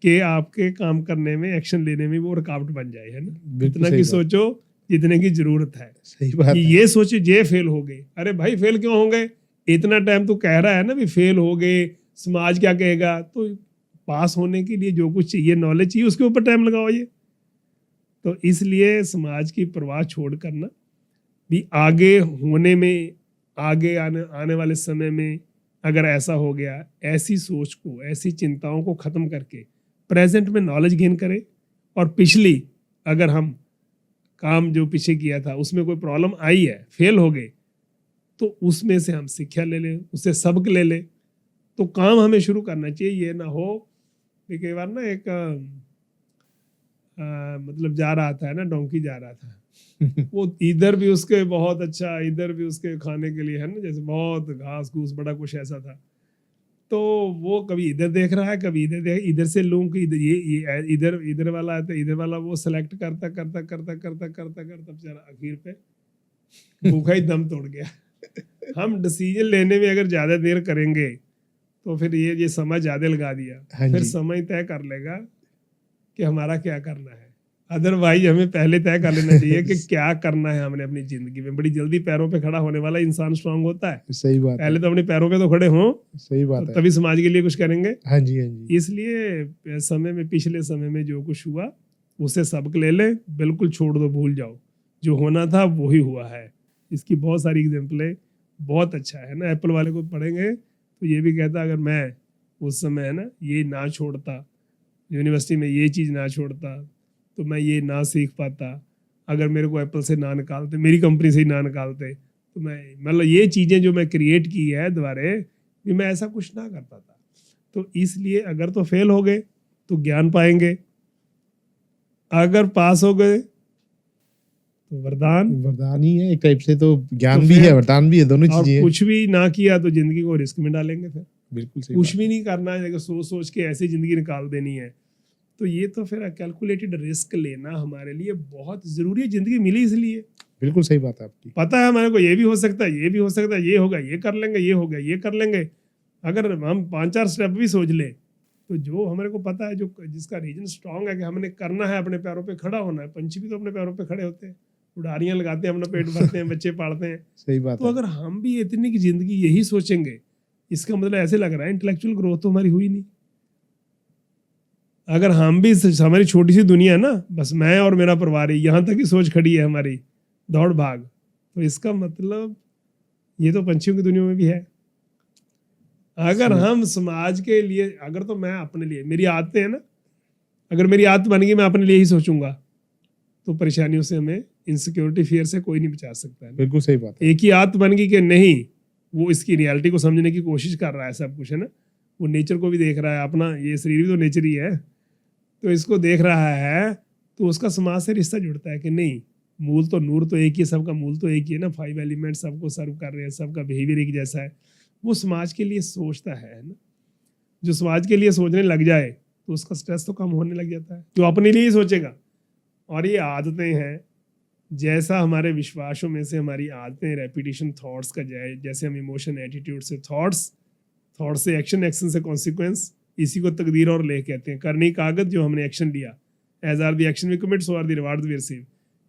कि आपके काम करने में, एक्शन लेने में वो रुकावट बन जाए, है ना। बिल्कुल इतना सही की बात। सोचो जितने की जरूरत है। सही बात कि है। ये सोचे जे फेल हो गए, अरे भाई फेल क्यों हो गए, इतना टाइम तो कह रहा है ना भी फेल हो गए, समाज क्या कहेगा। तो पास होने के लिए जो कुछ चाहिए, नॉलेज चाहिए, उसके ऊपर टाइम लगाओ ये। तो इसलिए समाज की परवाह छोड़ कर ना भी आगे होने में, आगे आने वाले समय में अगर ऐसा हो गया, ऐसी सोच को, ऐसी चिंताओं को ख़त्म करके प्रेजेंट में नॉलेज गेन करें। और पिछली अगर हम काम जो पीछे किया था उसमें कोई प्रॉब्लम आई है, फेल हो गए, तो उसमें से हम शिक्षा ले लें, उससे सबक ले लें, तो काम हमें शुरू करना चाहिए। ये ना हो कि कई बार ना एक मतलब जा रहा था, है ना, डोंकी जा रहा था वो इधर भी उसके बहुत अच्छा, इधर भी उसके खाने के लिए, है ना, जैसे बहुत घास घूस बड़ा कुछ ऐसा था। तो वो कभी इधर देख रहा है, कभी इधर देख, इधर से लूं कि इधर ये इधर इधर वाला है तो इधर वाला, वो सेलेक्ट करता करता करता करता करता करता बेचारा आखिर पे भूखा ही दम तोड़ गया। हम डिसीजन लेने में अगर ज्यादा देर करेंगे तो फिर ये समय ज्यादा लगा दिया, हाँ फिर जी। समय तय कर लेगा कि हमारा क्या करना है। अदरवाइज हमें पहले तय कर लेना चाहिए कि क्या करना है हमने अपनी जिंदगी में। बड़ी जल्दी पैरों पे खड़ा होने वाला इंसान स्ट्रांग होता है। सही बात पहले है। तो अपने पैरों पे तो खड़े हों, सही तो बात है। तभी समाज के लिए कुछ करेंगे। हाँ जी, हाँ जी। इसलिए समय में, पिछले समय में जो कुछ हुआ उसे सबक ले लें, बिल्कुल छोड़ दो, भूल जाओ। जो होना था वही हुआ है। इसकी बहुत सारी एग्जाम्पलें, बहुत अच्छा है ना। एप्पल वाले को पढ़ेंगे तो ये भी कहता अगर मैं उस समय है ना ये ना छोड़ता, यूनिवर्सिटी में ये चीज़ ना छोड़ता, तो मैं ये ना सीख पाता। अगर मेरे को एप्पल से ना निकालते, मेरी कंपनी से ही ना निकालते, तो मैं मतलब ये चीज़ें जो मैं क्रिएट की है दोबारा, ये मैं ऐसा कुछ ना कर पाता। तो इसलिए अगर तो फेल हो गए तो ज्ञान पाएंगे, अगर पास हो गए तो वरदान। वरदान ही है एक टाइप से, तो ज्ञान तो भी फिर- है, वरदान भी है, दोनों और चीजें हैं। कुछ भी ना किया तो जिंदगी को रिस्क में डालेंगे। फिर बिल्कुल सही कुछ बात भी है। नहीं करना है, अगर सोच सोच के ऐसी जिंदगी निकाल देनी है, तो ये तो फिर कैलकुलेटेड रिस्क लेना हमारे लिए बहुत जरूरी है। जिंदगी मिली इसलिए, बिल्कुल सही बात है आपकी। पता है हमारे को ये भी हो सकता है, ये भी हो सकता है, ये होगा, ये कर लेंगे, ये होगा, ये कर लेंगे। अगर हम 5-4 स्टेप भी सोच ले, तो जो हमारे को पता है, जो जिसका रीजन स्ट्रांग है कि हमने करना है, अपने पैरों पे खड़ा होना है। पंछी भी तो अपने पैरों पे खड़े होते हैं, उड़ारियां लगाते हैं, अपना पेट भरते हैं, बच्चे पालते हैं। सही बात तो है। अगर हम भी इतनी की जिंदगी यही सोचेंगे, इसका मतलब ऐसे लग रहा है इंटेलेक्चुअल ग्रोथ तो हमारी हुई नहीं। अगर हम भी, हमारी छोटी सी दुनिया है ना, बस मैं और मेरा परिवार ही, यहाँ तक ही सोच खड़ी है हमारी, दौड़ भाग, तो इसका मतलब ये तो पंछियों की दुनिया में भी है। अगर सही। हम समाज के लिए, अगर तो मैं अपने लिए, मेरी आदतें हैं ना, अगर मेरी आदत बन गई मैं अपने लिए ही सोचूंगा, तो परेशानियों से हमें, इनसिक्योरिटी, फियर से कोई नहीं बचा सकता है। बिल्कुल सही बात है। एक ही आदत बन गई कि नहीं, वो इसकी रियलिटी को समझने की कोशिश कर रहा है, सब कुछ है ना, वो नेचर को भी देख रहा है, अपना ये शरीर भी तो नेचर ही है, तो इसको देख रहा है, तो उसका समाज से रिश्ता जुड़ता है कि नहीं, मूल तो नूर तो एक ही है, सबका मूल तो एक ही है ना, 5 एलिमेंट सबको सर्व कर रहे हैं, सबका बिहेवियर एक जैसा है। वो समाज के लिए सोचता है ना। जो समाज के लिए सोचने लग जाए तो उसका स्ट्रेस तो कम होने लग जाता है, जो अपने लिए ही सोचेगा। और ये आदतें हैं, जैसा हमारे विश्वासों में से हमारी आदतें, रेपिटेशन थॉट्स का जाए, जैसे हम इमोशन, एटीट्यूड से थॉट्स, थॉट से एक्शन, एक्शन से कॉन्सिक्वेंस, इसी को तकदीर और लेख कहते हैं। करनी कागज, जो हमने एक्शन लिया, as are the action we commit, so are the reward we receive.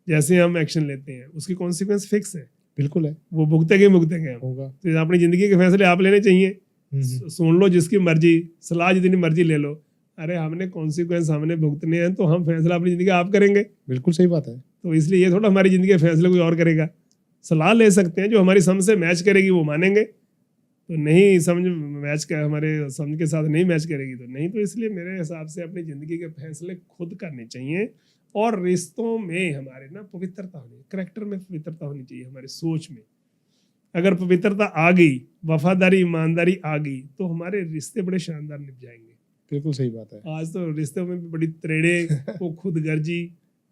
जैसे हम एक्शन लेते हैं उसकी कॉन्सिक्वेंस फिक्स है, बिल्कुल है, वो भुगतेंगे हम। होगा। तो अपनी जिंदगी के फैसले आप लेने चाहिए। हम्म। सुन लो जिसकी मर्जी, सलाह जितनी मर्जी ले लो, अरे हमने कॉन्सिक्वेंस हमने भुगतने हैं, तो हम फैसला अपनी जिंदगी आप करेंगे। बिल्कुल सही बात है। तो इसलिए ये थोड़ा हमारी जिंदगी के फैसले कोई और करेगा। सलाह ले सकते हैं, जो हमारी समझ से मैच करेगी वो मानेंगे, तो नहीं समझ मैच कर, हमारे समझ के साथ नहीं मैच करेगी तो नहीं। तो इसलिए मेरे हिसाब से अपनी ज़िंदगी के फैसले खुद करने चाहिए। और रिश्तों में हमारे ना पवित्रता होनी, करैक्टर में पवित्रता होनी चाहिए, हमारी सोच में। अगर पवित्रता आ गई, वफादारी, ईमानदारी आ गई, तो हमारे रिश्ते बड़े शानदार निभ जाएंगे। बिल्कुल सही बात है। आज तो रिश्तों में भी बड़ी त्रेड़े, वो खुदगर्जी,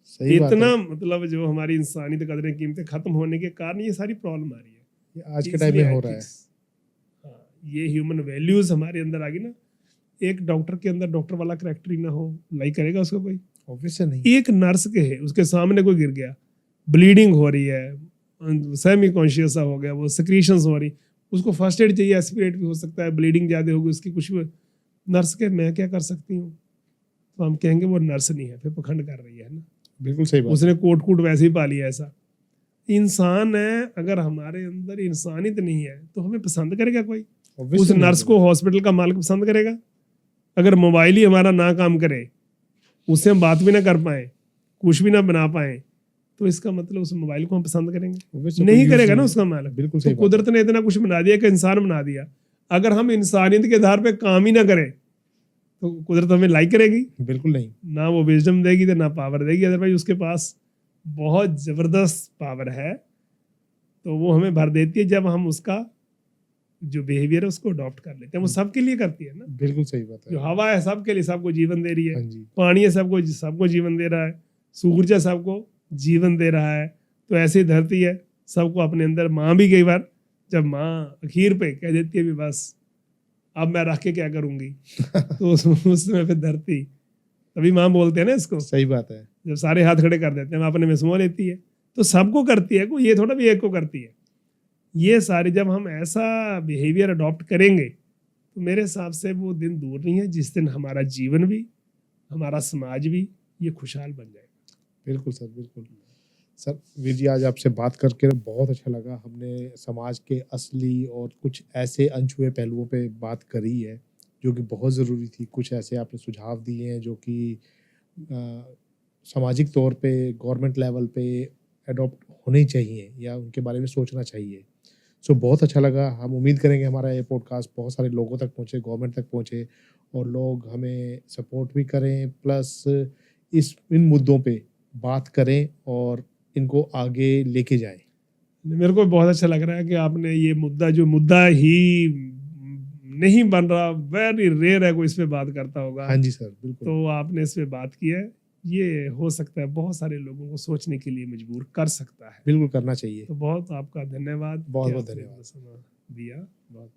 सही बात इतना है। मतलब जो हमारी इंसानी कदरें कीमतें खत्म होने के कारण ये सारी प्रॉब्लम आ रही है। ये आज के टाइम में हो रहा है। हाँ, ये ह्यूमन वैल्यूज हमारे अंदर आ गई ना। एक डॉक्टर के अंदर डॉक्टर वाला करैक्टर ही ना हो, लाइक करेगा उसको कोई? ऑब्वियस नहीं। एक नर्स के है, उसके सामने कोई गिर गया, ब्लीडिंग हो रही है, सेमी कॉन्शियस हो गया, वो सिक्रीशंस हो रही, उसको फर्स्ट एड चाहिए, एस्पिरेट भी हो सकता है, ब्लीडिंग ज़्यादा होगी उसकी, कुछ भी। नर्स के मैं क्या कर सकती हूँ? तो हम कहेंगे वो नर्स नहीं है, फिर पखंड कर रही है ना। बिल्कुल सही बात। उसने कोट कूट वैसे ही पाली है। ऐसा इंसान है, अगर हमारे अंदर इंसानियत नहीं है तो हमें पसंद करेगा कोई? उस नर्स को हॉस्पिटल का मालिक पसंद करेगा? अगर मोबाइल ही हमारा ना काम करे, उससे हम बात भी ना कर पाए, कुछ भी ना बना पाए, तो इसका मतलब उस मोबाइल को हम पसंद करेंगे? नहीं करेगा ना उसका मालिक। बिल्कुल तो सही बात कुदरत ने इतना कुछ बना दिया कि इंसान बना दिया। अगर हम इंसानियत के आधार पे काम ही ना करें तो कुदरत हमें लाइक करेगी? बिल्कुल नहीं। ना वो विजडम देगी, तो ना पावर देगी। अदरवाइज उसके पास बहुत जबरदस्त पावर है, तो वो हमें भर देती है जब हम उसका जो बिहेवियर है उसको अडॉप्ट कर लेते हैं। वो सबके लिए करती है ना। बिल्कुल सही बात है। जो हवा है सबके लिए, सबको जीवन दे रही है। हाँ जी। पानी है, सबको सबको जीवन दे रहा है। सूरज है, सबको जीवन दे रहा है। तो ऐसी धरती है, सबको अपने अंदर। माँ भी कई बार, जब माँ आखिर पे कह देती है भी बस अब मैं रख के क्या करूंगी, तो उसमें फिर धरती, तभी माँ बोलते हैं ना इसको। सही बात है। जब सारे हाथ खड़े कर देते हैं, अपने में समो लेती है। तो सबको करती है, कोई ये थोड़ा भी एक को करती है। ये सारी जब हम ऐसा बिहेवियर अडॉप्ट करेंगे, तो मेरे हिसाब से वो दिन दूर नहीं है जिस दिन हमारा जीवन भी, हमारा समाज भी ये खुशहाल बन जाएगा। बिल्कुल सर, बिल्कुल। सर, वीर जी आज आपसे बात करके बहुत अच्छा लगा। हमने समाज के असली और कुछ ऐसे अनछुए पहलुओं पे बात करी है, जो कि बहुत ज़रूरी थी। कुछ ऐसे आपने सुझाव दिए हैं जो कि सामाजिक तौर पे गवर्नमेंट लेवल पे एडॉप्ट होने चाहिए या उनके बारे में सोचना चाहिए। सो बहुत अच्छा लगा। हम उम्मीद करेंगे हमारा ये पॉडकास्ट बहुत सारे लोगों तक पहुँचे, गवर्नमेंट तक पहुँचे और लोग हमें सपोर्ट भी करें, प्लस इन मुद्दों पे बात करें और इनको आगे लेके जाएँ। मेरे को बहुत अच्छा लग रहा है कि आपने ये मुद्दा जो मुद्दा ही नहीं बन रहा, वेरी रेयर है कोई इस पे बात करता होगा, हाँ जी सर, बिल्कुल। तो आपने इस पे बात की है। ये हो सकता है बहुत सारे लोगों को सोचने के लिए मजबूर कर सकता है। बिल्कुल करना चाहिए। तो बहुत आपका धन्यवाद कि बहुत-बहुत आपने धन्यवाद। इतना समय दिया। बहुत